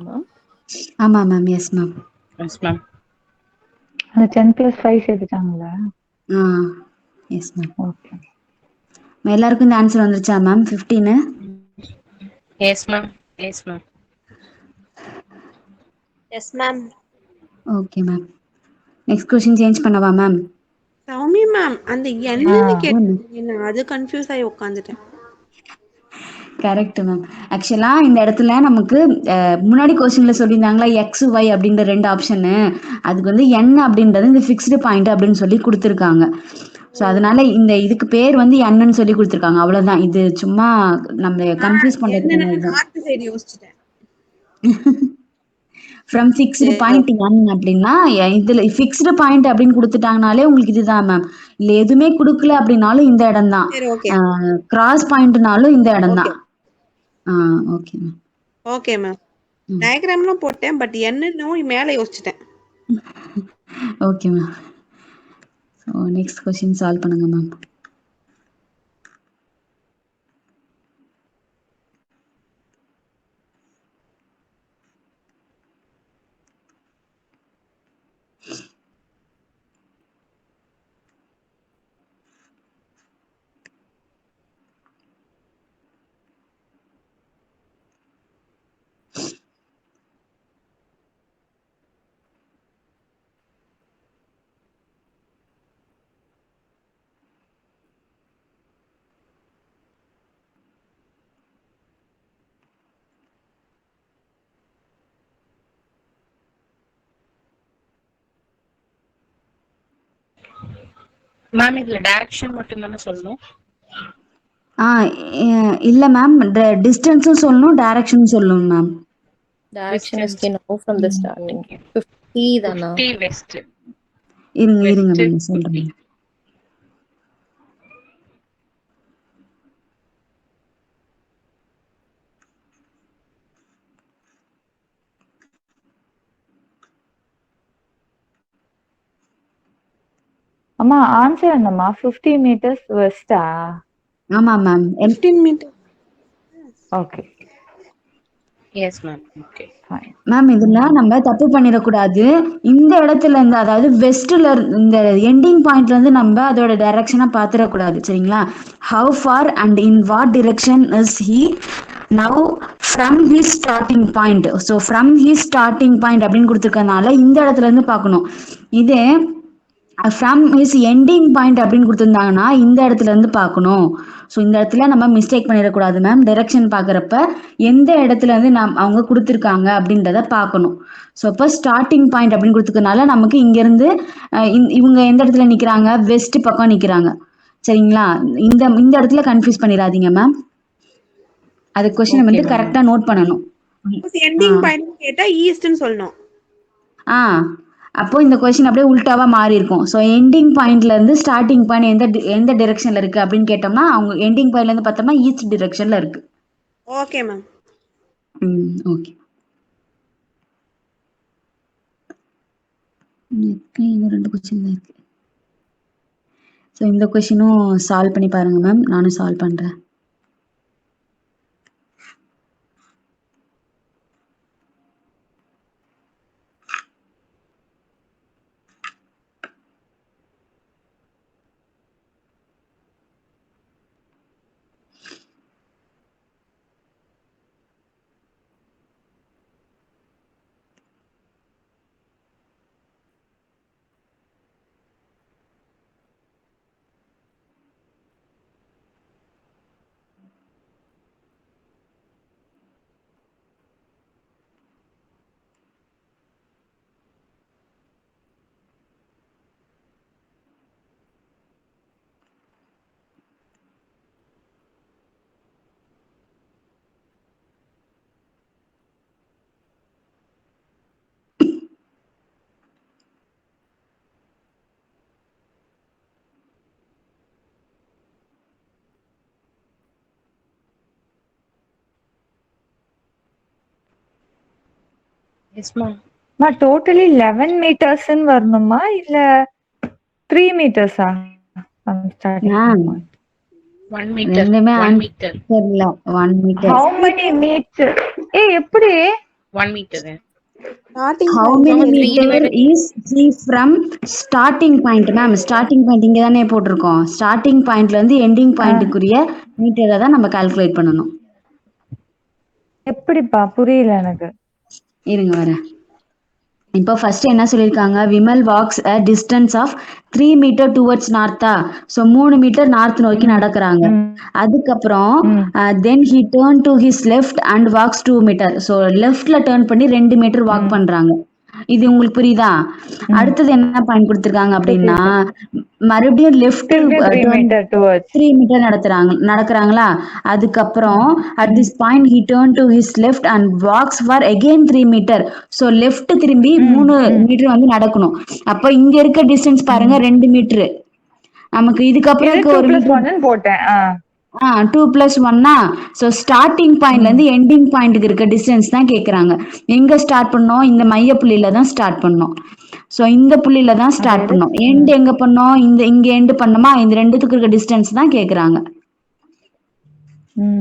மேம்? ஆமா ma'am. Yes ma'am. Yes ma'am. அந்த 10+5 சேர்த்துட்டாங்களா? S ma'am. ஓகே எல்லாருக்கும் இந்த ஆன்சர் வந்துருச்சா ma'am? 15. Yes ma'am. Yes ma'am. Yes ma'am. Okay ma'am. Next question change பண்ணவா மேம்? சௌமி மேம் அந்த என்னன்னு கேட்டீங்க, நான் அது கன்ஃபியூஸ் ஆகி உட்காந்துட்டேன். Correct ma'am. ஆக்சுவலா இந்த இடத்துல நமக்கு முன்னாடி கொஸ்டின்ல சொல்லியிருந்தாங்களா எக்ஸ் ஒய் அப்படின்ற 2 ஆப்ஷனு, அதுக்கு வந்து n அப்படின்றது இந்த ஃபிக்ஸ்டு பாயிண்ட் அப்படின்னு சொல்லி கொடுத்துருக்காங்க. ஸோ அதனால இந்த இதுக்கு பேர் வந்து என்னன்னு சொல்லி கொடுத்துருக்காங்க, அவ்வளவுதான். இது சும்மா நம்ம கன்ஃபியூஸ் பண்றதுக்கான என்னன்னு இதுதான். நார்த் சைடு யோசிச்சுட்டேன். ஃப்ரம் ஃபிக்ஸ்டு பாயிண்ட் n அப்படின்னா இதுல ஃபிக்ஸ்டு பாயிண்ட் அப்படின்னு கொடுத்துட்டாங்கனாலே உங்களுக்கு இதுதான் மேம். இல்ல எதுவுமே கொடுக்கல அப்படின்னாலும் இந்த இடம் தான். சரி ஓகே கிராஸ் பாயிண்ட்னாலும் இந்த இடம் ஓகே தான். Okay ma'am. Okay ma'am. டயக்ராம்லாம் போட்டேன், பட் என்னன்னு மேல யோசிச்சுட்டேன். Okay ma'am. So next question solve பண்ணுங்க மேம். மேம் இதுல டைரக்ஷன் மட்டும் தானே சொல்லணும்? இல்ல மேம், டிஸ்டன்ஸும் சொல்லணும், டைரக்ஷனும் சொல்லணும் ma'am. Direction is to know from the starting. 50 தானா? 50 வெஸ்ட். இருங்க மேம் சொல்றேன். அம்மா ஆன்சர் என்னம்மா? 50 meters வெஸ்டா? ஆமா ma'am. 15 meter. Okay yes ma'am. Okay fine. Ma'am இதுல நம்ம தப்பு பண்ணிடக்கூடாது. இந்த இடத்துல இருந்து, அதாவது வெஸ்ட்ல இந்த எண்டிங் பாயிண்ட்ல இருந்து நம்ம அதோட டைரக்ஷனை பாத்துடக்கூடாது, சரிங்களா? How for and in what direction is he now from his starting point. So from his starting point அப்படின்னு கொடுத்துருக்கனால இந்த இடத்துல இருந்து பார்க்கணும். இதே ஃப்ரம் இஸ் எண்டிங் பாயிண்ட் அப்படின்னு கொடுத்துருந்தாங்கன்னா இந்த இடத்துல இருந்து பார்க்கணும். ஸோ இந்த இடத்துல நம்ம மிஸ்டேக் பண்ணிடக்கூடாது மேம். டைரக்ஷன் பார்க்குறப்ப எந்த இடத்துல இருந்து அவங்க கொடுத்துருக்காங்க அப்படின்றத பார்க்கணும். ஸோ இப்போ ஸ்டார்டிங் பாயிண்ட் அப்படின்னு கொடுத்துருக்கனால நமக்கு இங்கேருந்து இவங்க எந்த இடத்துல நிற்கிறாங்க? வெஸ்ட் பக்கம் நிற்கிறாங்க, சரிங்களா? இந்த இந்த இடத்துல கன்ஃபியூஸ் பண்ணிடாதீங்க மேம். அது கொஸ்டினை வந்து கரெக்டாக நோட் பண்ணணும். எண்டிங் பாயிண்ட் கேட்டா ஈஸ்ட்னு சொல்லணும். அப்போ இந்த கொஸ்டின் அப்படியே உல்டாவா மாறி இருக்கும். ஸோ எண்டிங் பாயிண்ட்ல இருந்து ஸ்டார்டிங் பாயிண்ட் எந்த டிரெக்ஷன்ல இருக்கு அப்படின்னு கேட்டோம்னா அவங்க எண்டிங் பாயிண்ட்ல இருந்து பார்த்தோம்னா ஈஸ்ட் டிரெக்ஷன்ல இருக்கு. Okay ma'am. ஓகே. இன்னும் 2 கொஸ்டின் தான் இருக்கு. ஸோ இந்த கொஸ்டினும் சால்வ் பண்ணி பாருங்க மேம். நானும் சால்வ் பண்றேன். Yes ma'am. டோட்டலி 11 மீட்டர்ஸ்ன்னு வரணுமா இல்ல 3 மீட்டர்ஸா? Ma'am 1 metre. ரெண்டுமே 1 மீட்டர். இல்ல 1 மீட்டர். How many meters? எப்படி? 1 meter. How many meter is he from starting point ma'am? Starting point இங்க தானே போட்டிருக்கோம். ஸ்டார்டிங் பாயிண்ட்ல இருந்து எண்டிங் பாயிண்ட்டுக்குரிய மீட்டரை தான் நம்ம கால்குலேட் பண்ணணும். எப்படிப்பா? புரியல எனக்கு. இருங்க வரேன். இப்போ ஃபர்ஸ்ட் என்ன சொல்லியிருக்காங்க, Vimal walks a distance of 3 metre towards நார்த்தா. ஸோ 3 மீட்டர் நார்த் நோக்கி நடக்கிறாங்க. அதுக்கப்புறம் then he turn to his left and walks 2 metre. So லெஃப்ட்ல டேர்ன் பண்ணி 2 மீட்டர் வாக் பண்றாங்க. இது உங்களுக்கு புரியுதா? அடுத்தது என்ன பாயிண்ட் கொடுத்திருக்காங்க அப்படின்னா, மறுபடியும் லெஃப்ட் டேர்ன் 3 மீட்டர் நடக்கிறாங்களா. அதுக்கப்புறம் at this point he turn to his left and walks for again 3 meter. So left திரும்பி 3 மீட்டர் வந்து நடக்கணும். அப்ப இங்க இருக்க டிஸ்டன்ஸ் பாருங்க 2 மீட்டர். நமக்கு இதுக்கப்புறம் இருக்க 1 மீட்டர் போட்டேன். 2 + 1னா. ஸோ ஸ்டார்டிங் பாயிண்ட்ல இருந்து எண்டிங் பாயிண்ட்டுக்கு இருக்க டிஸ்டன்ஸ் தான் கேக்குறாங்க. எங்க ஸ்டார்ட் பண்ணோம்? இந்த மைய புள்ளியில தான் ஸ்டார்ட் பண்ணோம். ஸோ இந்த புள்ளியில தான் ஸ்டார்ட் பண்ணோம். எண்ட் எங்க பண்ணோம்? இங்க எண்ட் பண்ணோமா? இந்த ரெண்டுத்துக்கு இருக்க டிஸ்டன்ஸ் தான் கேக்குறாங்க.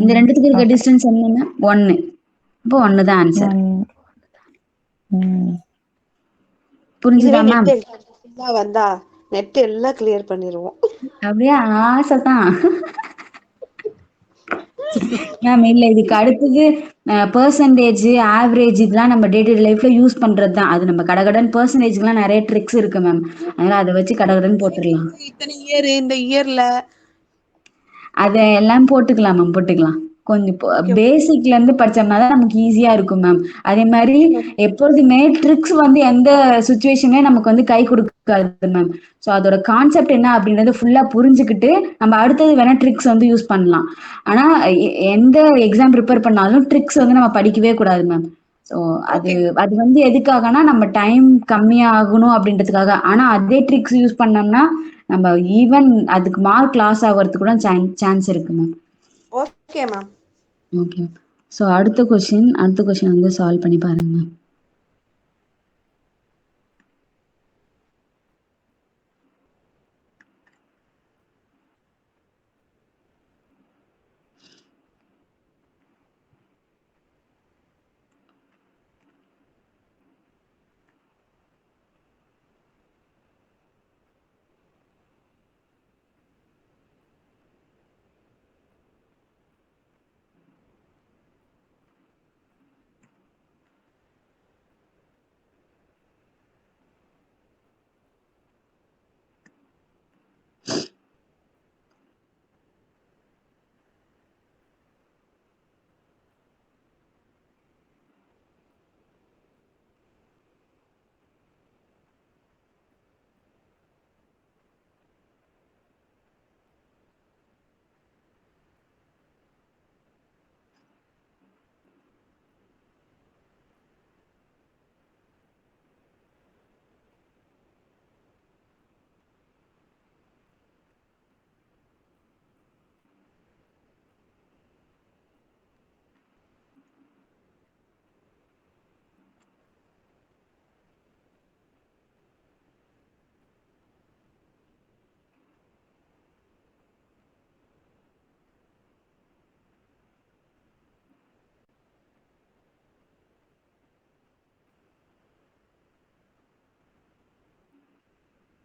இந்த ரெண்டுத்துக்கு இருக்க டிஸ்டன்ஸ் என்னன்னா 1. இப்போ 1 தான் ஆன்சர். புரிஞ்சுதா மேம்? வந்தா நெட் எல்லாம் கிளியர் பண்ணிடுவோம். அப்படியே ஆசைதான் மேம். இல்ல இதுக்கு அடுத்தது பெர்சன்டேஜ், ஆவரேஜ் இதெல்லாம் நம்ம டே டு டே லைஃப்ல யூஸ் பண்றது தான். அது நம்ம கடகடன் பெர்சன்டேஜ்க்குலாம் நிறைய ட்ரிக்ஸ் இருக்கு மேம். அதனால அதை வச்சு கடகடன் போட்டுடலாம். இத்தனை இயர் இந்த இயர்ல அதெல்லாம் போட்டுக்கலாம் மேம், போட்டுக்கலாம். கொஞ்சம் பேசிக்ல இருந்து படிச்சோம்னா தான் நமக்கு ஈஸியா இருக்கும் மேம். அதே மாதிரி எப்பொழுதுமே ட்ரிக்ஸ் வந்து எந்த சுச்சுவேஷனே நமக்கு வந்து கை கொடுக்காது மேம். ஸோ அதோட கான்செப்ட் என்ன அப்படின்றத ஃபுல்லா புரிஞ்சுக்கிட்டு நம்ம அடுத்தது வேணா ட்ரிக்ஸ் வந்து யூஸ் பண்ணலாம். ஆனா எந்த எக்ஸாம் ப்ரிப்பேர் பண்ணாலும் ட்ரிக்ஸ் வந்து நம்ம படிக்கவே கூடாது மேம். ஸோ அது வந்து எதுக்காகனா நம்ம டைம் கம்மியாகணும் அப்படின்றதுக்காக. ஆனா அதே ட்ரிக்ஸ் யூஸ் பண்ணோம்னா நம்ம ஈவன் அதுக்கு மார்க் லாஸ் ஆகிறதுக்கு கூட சான்ஸ் இருக்கு ma'am. Okay ma'am. Okay. So அடுத்த கொஸ்டின் வந்து சால்வ் பண்ணி பாருங்க மேம்.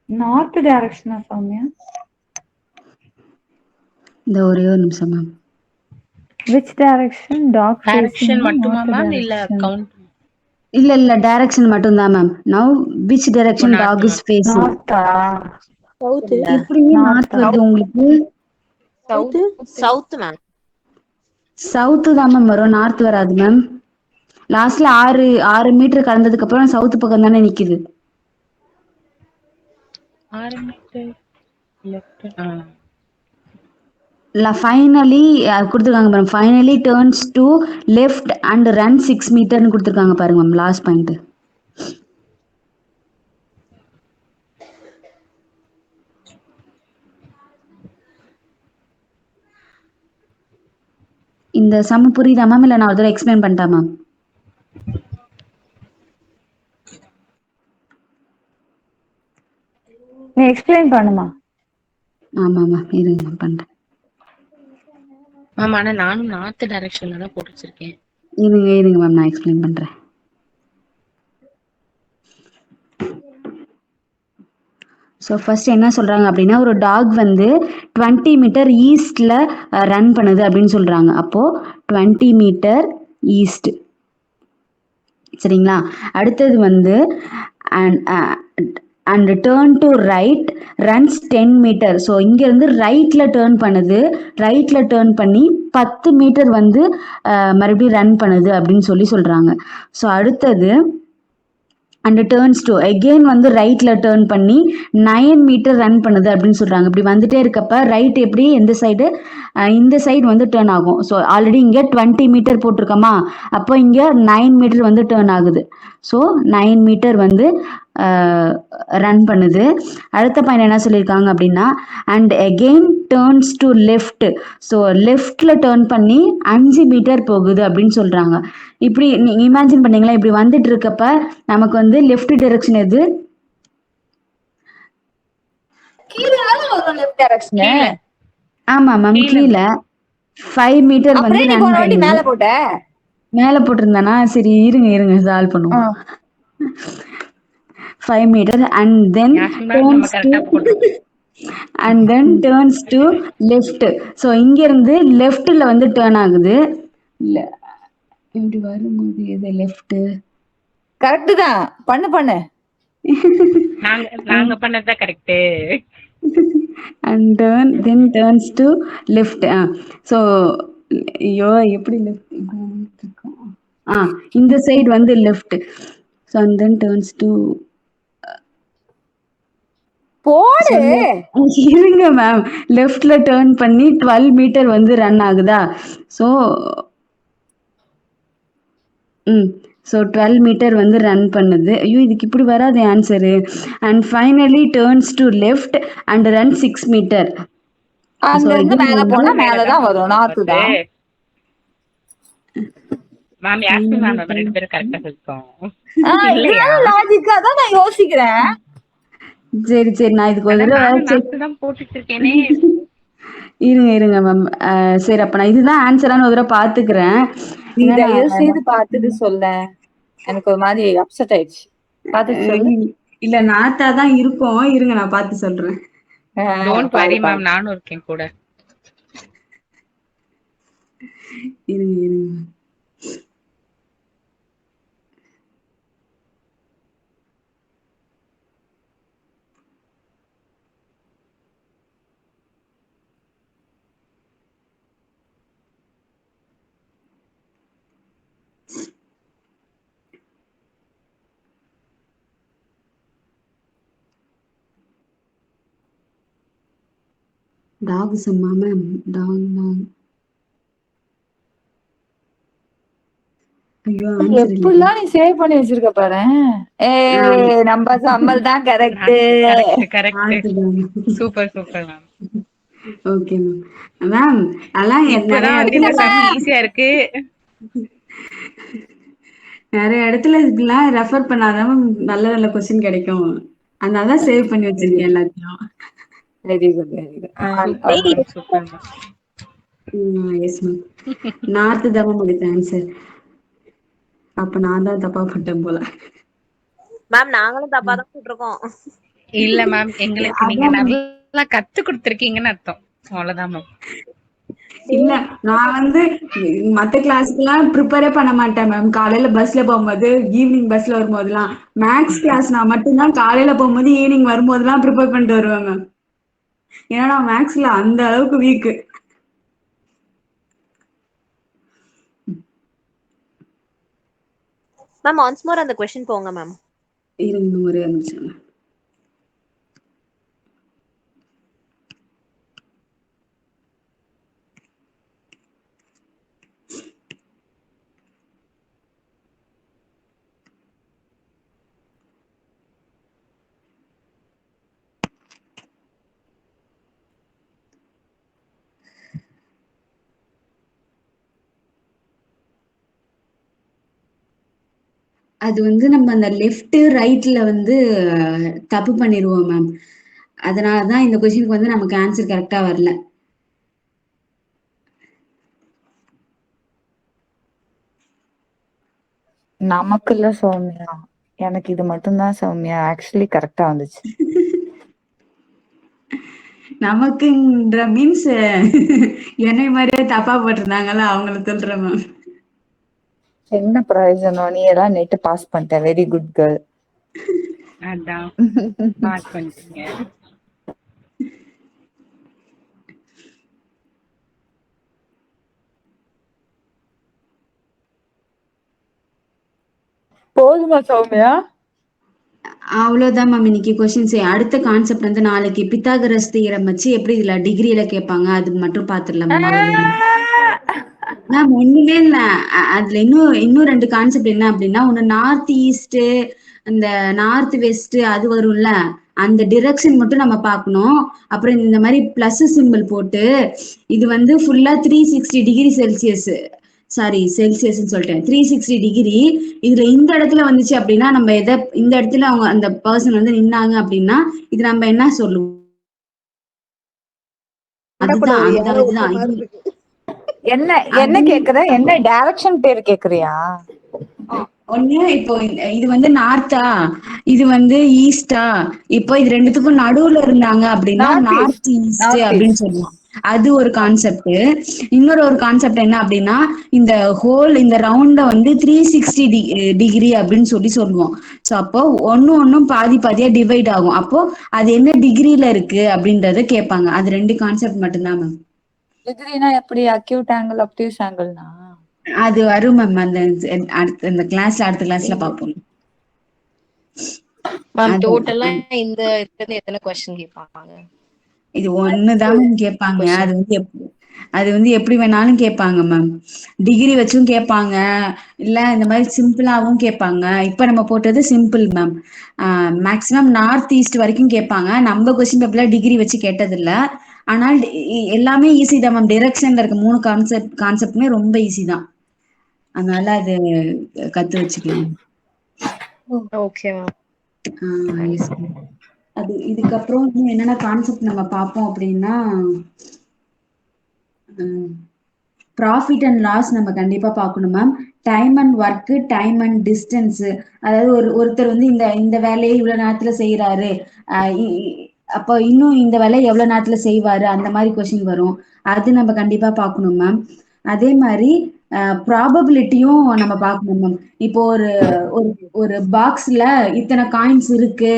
நார்த் டைரக்ஷனா சௌமியா? இந்த ஒரே ஒரு நிமிஷம் ma'am. which direction? dog direction facing மட்டுமா north மேம் இல்ல direction. கவுண்ட்? இல்ல டைரக்ஷன் மட்டும் தான் ma'am. Now which direction north dog is ma'am. facing? நார்த்தா? சவுத் எப்படிங்க நார்த் வருது உங்களுக்கு? South ma'am. சவுத்து தான் மேம் வரும், நார்த் வராது மேம். லாஸ்ட்ல 6 மீட்டர் கடந்ததுக்கு அப்புறம் சவுத் பக்கம் தானே நிக்குது. 6 மீட்டர் லெஃப்ட். ஃபைனலி கொடுத்துருக்காங்க மேம். Finally turns to left and run 6 மீட்டர்னு கொடுத்துருக்காங்க பாருங்க மேம், லாஸ்ட் பாயிண்ட். இந்த சம் புரியுதா மேம்? இல்ல நான் ஒரு தடவை எக்ஸ்பிளைன் பண்ணிட்டா மேம்? நீ எக்ஸ்பிளைன் பண்ணுமா? ஆமா மேம், இருங்க மேம் பண்றேன். மேம் ஆனா நானும் நார்த் டைரக்ஷன்ல தான் போட்டு வச்சிருக்கேன். இருங்க மேம், நான் எக்ஸ்பிளைன் பண்றேன். ஸோ ஃபர்ஸ்ட் என்ன சொல்றாங்க அப்படின்னா, ஒரு டாக் வந்து 20 மீட்டர் ஈஸ்ட்ல ரன் பண்ணுது அப்படின்னு சொல்றாங்க. அப்போ 20 மீட்டர் ஈஸ்ட் சரிங்களா? அடுத்தது வந்து and turn to right runs 10 meter. So இங்கேருந்து ரைட்டில் டேர்ன் பண்ணுது. ரைட்டில் டேர்ன் பண்ணி 10 மீட்டர் வந்து மறுபடியும் ரன் பண்ணுது அப்படின்னு சொல்கிறாங்க. ஸோ அடுத்தது அண்ட் டேர்ன்ஸ் டு எகெயின் வந்து ரைட்டில் டேர்ன் பண்ணி 9 மீட்டர் ரன் பண்ணுது அப்படின்னு சொல்கிறாங்க. இப்படி வந்துட்டே இருக்கப்ப ரைட் எப்படி எந்த சைடு இந்த சைடு வந்து டேர்ன் ஆகும். ஸோ ஆல்ரெடி இங்கே 20 மீட்டர் போட்டிருக்கோமா, அப்போ இங்கே 9 மீட்டர் வந்து டேர்ன் ஆகுது. ஸோ 9 மீட்டர் வந்து ரன் பண்ணுது. அடுத்த பாயிண்ட் என்ன சொல்லியிருக்காங்க அப்படின்னா and again turns to left. So லெஃப்டில் டேர்ன் பண்ணி 5 மீட்டர் போகுது அப்படின்னு சொல்கிறாங்க. இப்படி நீங்கள் இமேஜின் பண்ணீங்களா, இப்படி வந்துட்டு இருக்கப்ப நமக்கு வந்து லெஃப்ட் டைரக்ஷன் எது? ஆமா மேம், கீழே 5 மீட்டர் வந்து ரன் பண்ணுது. மேல போட்டிருந்தானா? சரி இருங்க சால்வ் பண்ணுவோம். 5 meter and then turns to left. So இங்கிருந்து லெஃப்ட்ல வந்து டேர்ன் ஆகுது. இப்படி வரும்போது எது லெஃப்ட்? கரெக்ட் தான். பண்ணு நாங்க பண்ணதா correct. and then turns to left. So ஐயோ எப்படி லெஃப்ட் இந்த சைடு வந்து left. So and then turns to போடு. இருங்க மேம், லெஃப்ட்ல டேர்ன் பண்ணி 12 மீட்டர் வந்து ரன் ஆகுதா? ஸோ ஸோ 12 மீட்டர் வந்து ரன் பண்ணுது. ஐயோ இதுக்கு இப்படி வராது answer. And finally turns to left and run 6 meter. அங்கிருந்து மேல போனா மேலதான் வரும், நார்த் தான். மேம் யாஸ்மி மேம் நம்ம ரெண்டு பேரும் கரெக்ட்டா சொல்றோம். இதெல்லாம் லாஜிக்கா தான் நான் யோசிக்கிறேன். சரி நான் இதுக்கு ஒரு தடவை செக் தான் போட்டுட்டு இருக்கேனே. இருங்க மேம். சரி அப்ப நான் இதுதான் ஆன்சரான ஒரு தடவை பாத்துக்கிறேன். நீ தயவு செய்து பாத்துட்டு சொல்ல, எனக்கு ஒரு மாதிரி அப்செட் ஆயிடுச்சு. பாத்துட்டு சொல்லு. இல்ல நாத்தா தான் இருக்கும், இருங்க நான் பார்த்து சொல்றேன். டோன்ட் வரி மேம், நானும் இருக்கேன் கூட. இருங்க டாக் சும்மா மேம், டாக் ஐயோ எப்படிலாம் நீ சேவ் பண்ணி வச்சிருக்க பாரு. நம்ம சம்மல் தான் correct. Super ma'am. Okay ma'am. Ma'am அதெல்லாம் ஈஸியா இருக்கு. நிறைய இடத்துல இதெல்லாம் ரெஃபர் பண்ணாதான் நல்ல நல்ல क्वेश्चन கிடைக்கும். அதனால சேவ் பண்ணி வச்சிருக்கேன் எல்லாத்தையும். Very good. Super ma'am. Yes ma'am. North தான் உங்களுக்கு ஆன்சர். அப்ப நான் தான் தப்பா போட்டேன் போல. மேம் நாங்களும் தப்பா தான் போட்டுருக்கோம். இல்ல மேம், எங்களுக்கு நீங்க நல்லா கத்து கொடுத்திருக்கீங்கன்னு அர்த்தம். அவ்வளவுதான் மேம். இல்ல நான் வந்து மத்த கிளாஸ்க்குலாம் ப்ரிப்பேரே பண்ண மாட்டேன் மேம். காலையில பஸ்ல போகும்போது, ஈவினிங் பஸ்ல வரும்போதெல்லாம் மேக்ஸ் கிளாஸ் நான் மட்டும்தான் காலையில போகும்போது ஈவினிங் வரும்போதெல்லாம் ப்ரிப்பேர் பண்ணிட்டு வருவேன் மேம். ஏன்னா நான் மேக்ஸ்ல அந்த அளவுக்கு வீக்கு. மேம் ஒன்ஸ் மோர் அந்த क्वेश्चन போங்க மேம். இருங்க ஒரே நிமிஷம். அது வந்து நம்ம அந்த லெஃப்ட் ரைட்ல வந்து தப்பு பண்ணிடுவோம் மேம். அதனாலதான் இந்த क्वेश्चनக்கு வந்து நமக்கு ஆன்சர் கரெக்டா வரல. நமக்கு இல்ல சௌமியா, எனக்கு இது மட்டும்தான் சௌமியா ஆக்சுவலி கரெக்டா வந்துச்சு. நமக்குன்ற மீன்ஸ் என்னை மாதிரியே தப்பா போட்டிருந்தாங்கல்ல, அவங்கள சொல்றேன் மேம். என்ன பிரயோஜனம்? நீ எல்லாம் நெட் பாஸ் பண்ணிட்ட. Very good girl. அதான் பாஸ் பண்ணிட்டீங்க. போதுமா சௌமியா? அவ்வளவுதான் மேம் இன்னைக்கு கொஸ்டின்ஸ். அடுத்த கான்செப்ட் வந்து நாளைக்கு பித்தாகரஸ் தியரம் வச்சு எப்படி இதுல டிகிரியில கேட்பாங்க அது மட்டும் பாத்துடலாம் மேம். அவ்வளவுதான் மேம். ஒண்ணுமே இல்ல. அதுல இன்னும் 2 கான்செப்ட் என்ன அப்படின்னா, ஒண்ணு நார்த் ஈஸ்ட், இந்த நார்த் வெஸ்ட் அது வரும்ல, அந்த டிரெக்ஷன் மட்டும் நம்ம பார்க்கணும். அப்புறம் இந்த மாதிரி பிளஸ் சிம்பிள் போட்டு இது வந்து ஃபுல்லா 360 டிகிரி செல்சியஸ், சாரி செல்சியஸ்ன்னு சொல்லிட்டேன், 360 டிகிரி. இதுல இந்த இடத்துல வந்துச்சு அப்படின்னா நம்ம எதை, இந்த இடத்துல அவங்க அந்த பர்சன் வந்து நின்னாங்க அப்படின்னா இது நம்ம என்ன சொல்லுவோம்? அதுதான் அந்த யாரோ விட்ட இதுதான் மாதிரி இது. இருக்கு. என்ன என்ன அது கேக்குற? என்ன டைரக்ஷன் பேர் கேக்குறியா? ஒண்ணு இப்போ இது வந்து நார்த்தா, இது வந்து ஈஸ்டா. இப்போ இது ரெண்டுத்துக்கும் நடுவுல இருந்தாங்க அப்படின்னா north east. North east north அப்படின்னு ஈஸ்ட். சொல்லுவோம். அது ஒரு கான்செப்ட். இன்னொரு கான்செப்ட் என்ன அப்படின்னா, இந்த ஹோல் இந்த ரவுண்ட வந்து 360 டிகிரி அப்படின்னு சொல்லுவோம். ஸோ அப்போ ஒன்னும் பாதி பாதியா டிவைட் ஆகும். அப்போ அது என்ன டிகிரில இருக்கு அப்படின்றத கேட்பாங்க. அது 2 கான்செப்ட் மட்டும்தான் மேம். டிகிரினா எப்படி? அக்யூட் ஆங்கிள், அப்டியூஸ் ஆங்கிள்னா? அது வரும் மேம். அந்த அடுத்த கிளாஸ்ல அடுத்த கிளாஸ்ல பார்ப்போம். மேம் அது டோட்டலா இந்த இதுல எத்தனை கொஸ்டின் கேட்பாங்க? இது ஒண்ணுதான் மேம் கேட்பாங்க. கொஸ்டின் அது வந்து எப்படி வேணாலும் கேட்பாங்க மேம். டிகிரி வச்சும் கேட்பாங்க, இல்ல இந்த மாதிரி சிம்பிளாவும் கேட்பாங்க. இப்ப நம்ம போட்டது simple ma'am. Maximum north east வரைக்கும் கேட்பாங்க. நம்ம கொஸ்டின் பேப்பர்ல டிகிரி வச்சு கேட்டது இல்ல. ஆனால் எல்லாமே ஈஸி தான் மேம். டிரெக்ஷன்ல இருக்க 3 கான்செப்டுமே ரொம்ப ஈஸி தான். அதனால அது கத்து வச்சுக்கலாம். Okay ma'am. Yes ma'am. அது இதுக்கப்புறம் இன்னும் என்னென்ன கான்செப்ட் நம்ம பார்ப்போம் அப்படின்னா, ப்ராஃபிட் அண்ட் லாஸ் நம்ம கண்டிப்பா பார்க்கணும் ma'am. Time and work, time and distance. அதாவது ஒருத்தர் வந்து இந்த வேலையை இவ்வளவு நேரத்துல செய்யறாரு, அப்போ இன்னும் இந்த வேலையை எவ்வளவு நேரத்துல செய்வாரு, அந்த மாதிரி கொஸ்டின் வரும். அது நம்ம கண்டிப்பா பார்க்கணும் மேம். அதே மாதிரி ப்ராபபிலிட்டியும் நம்ம பார்க்கணும் மேம். இப்போ ஒரு ஒரு பாக்ஸ்ல இத்தனை காயின்ஸ் இருக்கு,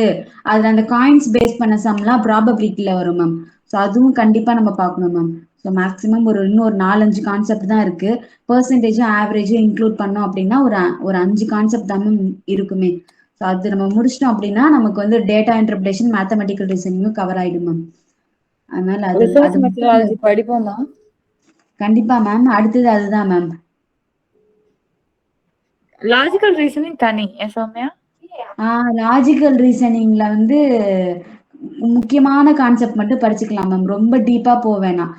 அதுல அந்த காயின்ஸ் பேஸ் பண்ண சம்லாம் ப்ராபபிலிட்டில வரும் மேம். ஸோ அதுவும் கண்டிப்பா நம்ம பார்க்கணும் மேம். ஸோ மேக்ஸிமம் இன்னும் ஒரு 4-5 கான்செப்ட் தான் இருக்கு. பெர்சன்டேஜும் ஆவரேஜும் இன்க்ளூட் பண்ணோம் அப்படின்னா ஒரு 5 கான்செப்ட் தான் மேம் இருக்குமே. ஸோ அது நம்ம முடிச்சிட்டோம் அப்படின்னா நமக்கு வந்து டேட்டா இன்டர்பிரேஷன், மேத்தமெட்டிக்கல் ரீசனிங்கும் கவர் ஆயிடும் மேம். அதனால ரிசர்ச் அது மெத்தடாலஜி படிப்போமா? கண்டிப்பா மேம். அடுத்தது அதுதான் மேம். லாஜிக்கல் ரீசனிங் தனி சௌமியா? லாஜிக்கல் ரீசனிங்ல வந்து முக்கியமான கான்செப்ட் மட்டும் படிச்சுக்கலாம் மேம். ரொம்ப டீப்பா போக வேணாம்.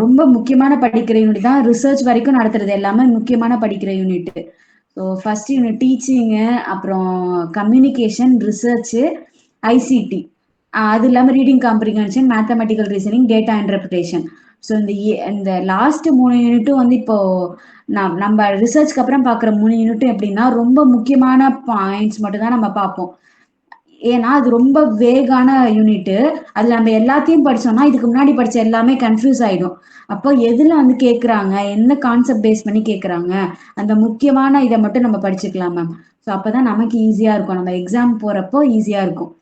ரொம்ப முக்கியமான படிக்கிற யூனிட் தான். ரிசர்ச் வரைக்கும் நடத்துறது எல்லாமே முக்கியமான படிக்கிற unit. So first unit teaching, அப்புறம் கம்யூனிகேஷன், ரிசர்ச், ஐசிடி, அது இல்லாமல் reading comprehension, mathematical reasoning, data interpretation. So இந்த லாஸ்ட் 3 யூனிட்டும் வந்து இப்போ நம்ம ரிசர்ச்க்கு அப்புறம் பார்க்குற 3 யூனிட்டும் எப்படின்னா ரொம்ப முக்கியமான பாயிண்ட்ஸ் மட்டும் தான் நம்ம பார்ப்போம். ஏன்னா அது ரொம்ப வேகான யூனிட். அதுல நம்ம எல்லாத்தையும் படிச்சோம்னா இதுக்கு முன்னாடி படிச்ச எல்லாமே கன்ஃபியூஸ் ஆயிடும். அப்போ எதுல வந்து கேக்குறாங்க, என்ன கான்செப்ட் பேஸ் பண்ணி கேக்குறாங்க, அந்த முக்கியமான இதை மட்டும் நம்ம படிச்சுக்கலாம் மேம். ஸோ அப்பதான் நமக்கு ஈஸியா இருக்கும், நம்ம எக்ஸாம் போறப்போ ஈஸியா இருக்கும்.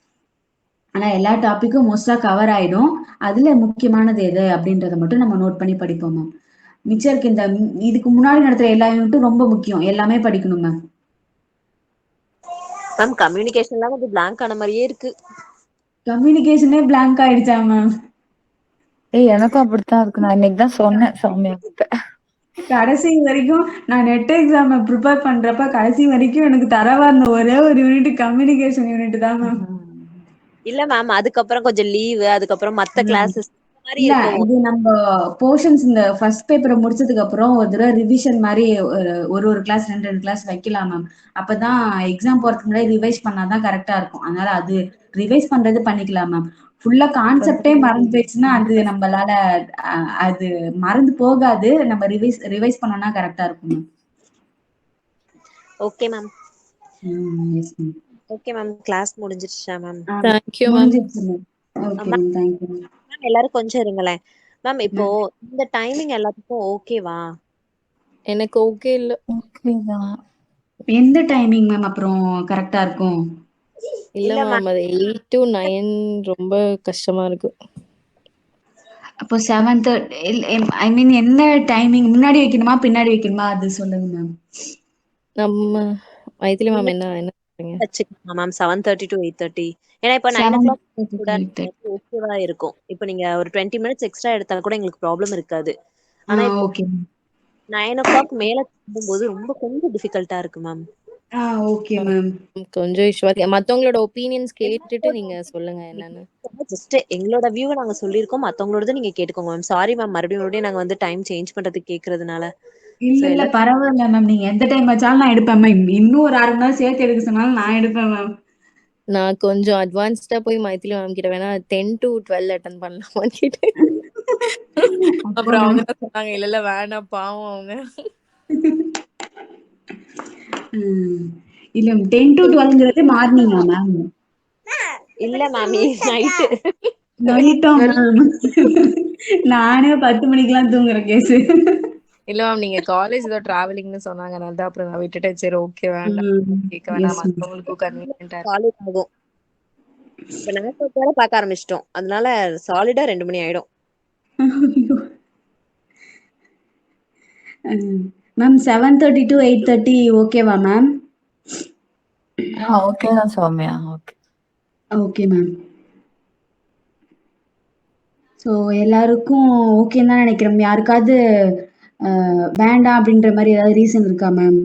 ஆனா எல்லா டாபிக்கும் மோஸ்டா கவர் ஆயிடும். அதுல முக்கியமானது எது அப்படின்றத மட்டும் நம்ம நோட் பண்ணி படிப்போம் மேம். மிச்சம் இருக்கு இந்த இதுக்கு முன்னாடி நடத்துற எல்லா யூனிட்டும் ரொம்ப முக்கியம், எல்லாமே படிக்கணும் மேம். மேம் கம்யூனிகேஷன்லாம் கொஞ்சம் பிளாங்க் ஆன மாதிரியே இருக்கு. கம்யூனிகேஷனே பிளாங்க் ஆயிடுச்சா மேம்? எனக்கும் அப்படித்தான் இருக்கு. நான் இன்னைக்கு தான் சொன்னேன் சௌமியா கிட்ட. கடைசி வரைக்கும் நான் நெட் எக்ஸாம் ப்ரிப்பேர் பண்றப்ப கடைசி வரைக்கும் எனக்கு தரவா இருந்த ஒரே ஒரு யூனிட் கம்யூனிகேஷன் யூனிட் தான் மேம். இல்ல மேம் அதுக்கப்புறம் கொஞ்சம் லீவு, அதுக்கப்புறம் மத்த கிளாஸஸ் மாதிரி இல்ல இருக்கும். இது நம்ம போர்ஷன்ஸ் இந்த ஃபர்ஸ்ட் பேப்பரை முடிச்சதுக்கு அப்புறம் ஒரு தடவை ரிவிஷன் மாதிரி ஒரு கிளாஸ் 2 கிளாஸ் வைக்கலாம் மேம். அப்பதான் எக்ஸாம் போறதுக்கு முன்னாடி ரிவைஸ் பண்ணாதான் கரெக்டா இருக்கும். அதனால அது ரிவைஸ் பண்றது பண்ணிக்கலாம் மேம். ஃபுல்லா கான்செப்டே மறந்து போயிடுச்சுன்னா அது நம்மளால அது மறந்து போகாது. நம்ம ரிவைஸ் பண்ணோம்னா கரெக்டா இருக்கும் ma'am. Okay ma'am. Yes ma'am. Okay ma'am class முடிஞ்சிருச்சா மேம்? Thank you ma'am. முடிஞ்சிருச்சு ma'am. Okay ma'am. Thank you ma'am. Ma'am எல்லாரும் கொஞ்சம் இருங்களேன் மேம். இப்போ இந்த டைமிங் எல்லாத்துக்கும் ஓகேவா? எனக்கு ஓகே இல்ல. ஓகே தான். எந்த டைமிங் மேம் அப்புறம் கரெக்டா இருக்கும்? இல்ல இல்ல மேம். அது 8 to 9 ரொம்ப கஷ்டமா இருக்கு. அப்போ 7:30 ஐ மீன் என்ன டைமிங் முன்னாடி வைக்கணுமா பின்னாடி வைக்கணுமா அது சொல்லுங்க மேம். நம்ம மைதிலி மேம் என்ன என்ன சொல்றீங்க? வச்சுக்கலாம் மேம் 7:30 to 8:30. ஏன்னா இப்ப 9 o'clock 7:30 கூட to 8:30. ஓகேவா இருக்கும். இப்ப நீங்க ஒரு 20 மினிட்ஸ் எக்ஸ்ட்ரா எடுத்தா கூட எங்களுக்கு ப்ராப்ளம் இருக்காது. ஆனா இப்போ ஓகே மேம். 9 o'clock மேல போகும்போது ரொம்ப கொஞ்சம் டிஃபிகல்ட்டா இருக்கு மேம். Okay ma'am. கொஞ்சம் இஷ்யூவா இருக்கு. மத்தவங்களோட ஒப்பீனியன்ஸ் கேட்டுட்டு நீங்க சொல்லுங்க என்னன்னு. ஜஸ்ட் எங்களோட வியூவை நாங்க சொல்லியிருக்கோம். மத்தவங்களோடது நீங்க கேட்டுக்கோங்க மேம். சாரி மேம், மறுபடியும் நாங்க வந்து டைம் சேஞ்ச் பண்றதுக்கு கேக்குறதுனால. இல்ல சோ இல்ல எல்லாம் பரவாயில்ல மேம். நீங்க எந்த டைம் வச்சாலும் நான் எடுப்பேன் மேம். இன்னும் ஒரு 1/2 மணி நேரம் சேர்த்து எடுக்க சொன்னாலும் நான் எடுப்பேன் மேம். நான் கொஞ்சம் அட்வான்ஸ்டா போய் மைதிலி மேம் கிட்ட வேணா 10 to 12 அட்டன் பண்ணலாமான்னு கேட்டேன். அப்புறம் அவங்க தான் சொன்னாங்க, இல்ல இல்ல வேணாம் பாவம் அவங்க. இல்ல 10 to 12ங்கிறது மார்னிங்கா மேம்? இல்ல மேம், நைட்டு. நைட்டா மேம்? நானே 10 மணிக்கெல்லாம் தூங்குற கேஸ். இல்ல மேம், நீங்க காலேஜ் ஏதோ டிராவலிங்னு சொன்னாங்க, அதனால அப்புறம் நான் விட்டுட்டேன். சரி ஓகே வேண்டாம் கேட்க வேணாம், எஸ் மேம். மத்தவங்களுக்கும் கன்வீனியன்டா இருக்கும். சாலிட் ஆகும். இப்ப நேரத்துக்கு வேற பார்க்க ஆரம்பிச்சிட்டோம். அதனால சாலிடா 2 மணி ஆயிடும். மேம் 7:30 to 8:30 ஓகேவா மேம்? ஓகே தான் Sowmya. Okay. Okay ma'am. So எல்லாருக்கும் ஓகேன்னு தான் நினைக்கிறேன். யாருக்காவது வேண்டாம் அப்படின்ற மாதிரி ஏதாவது ரீசன் இருக்கா மேம்?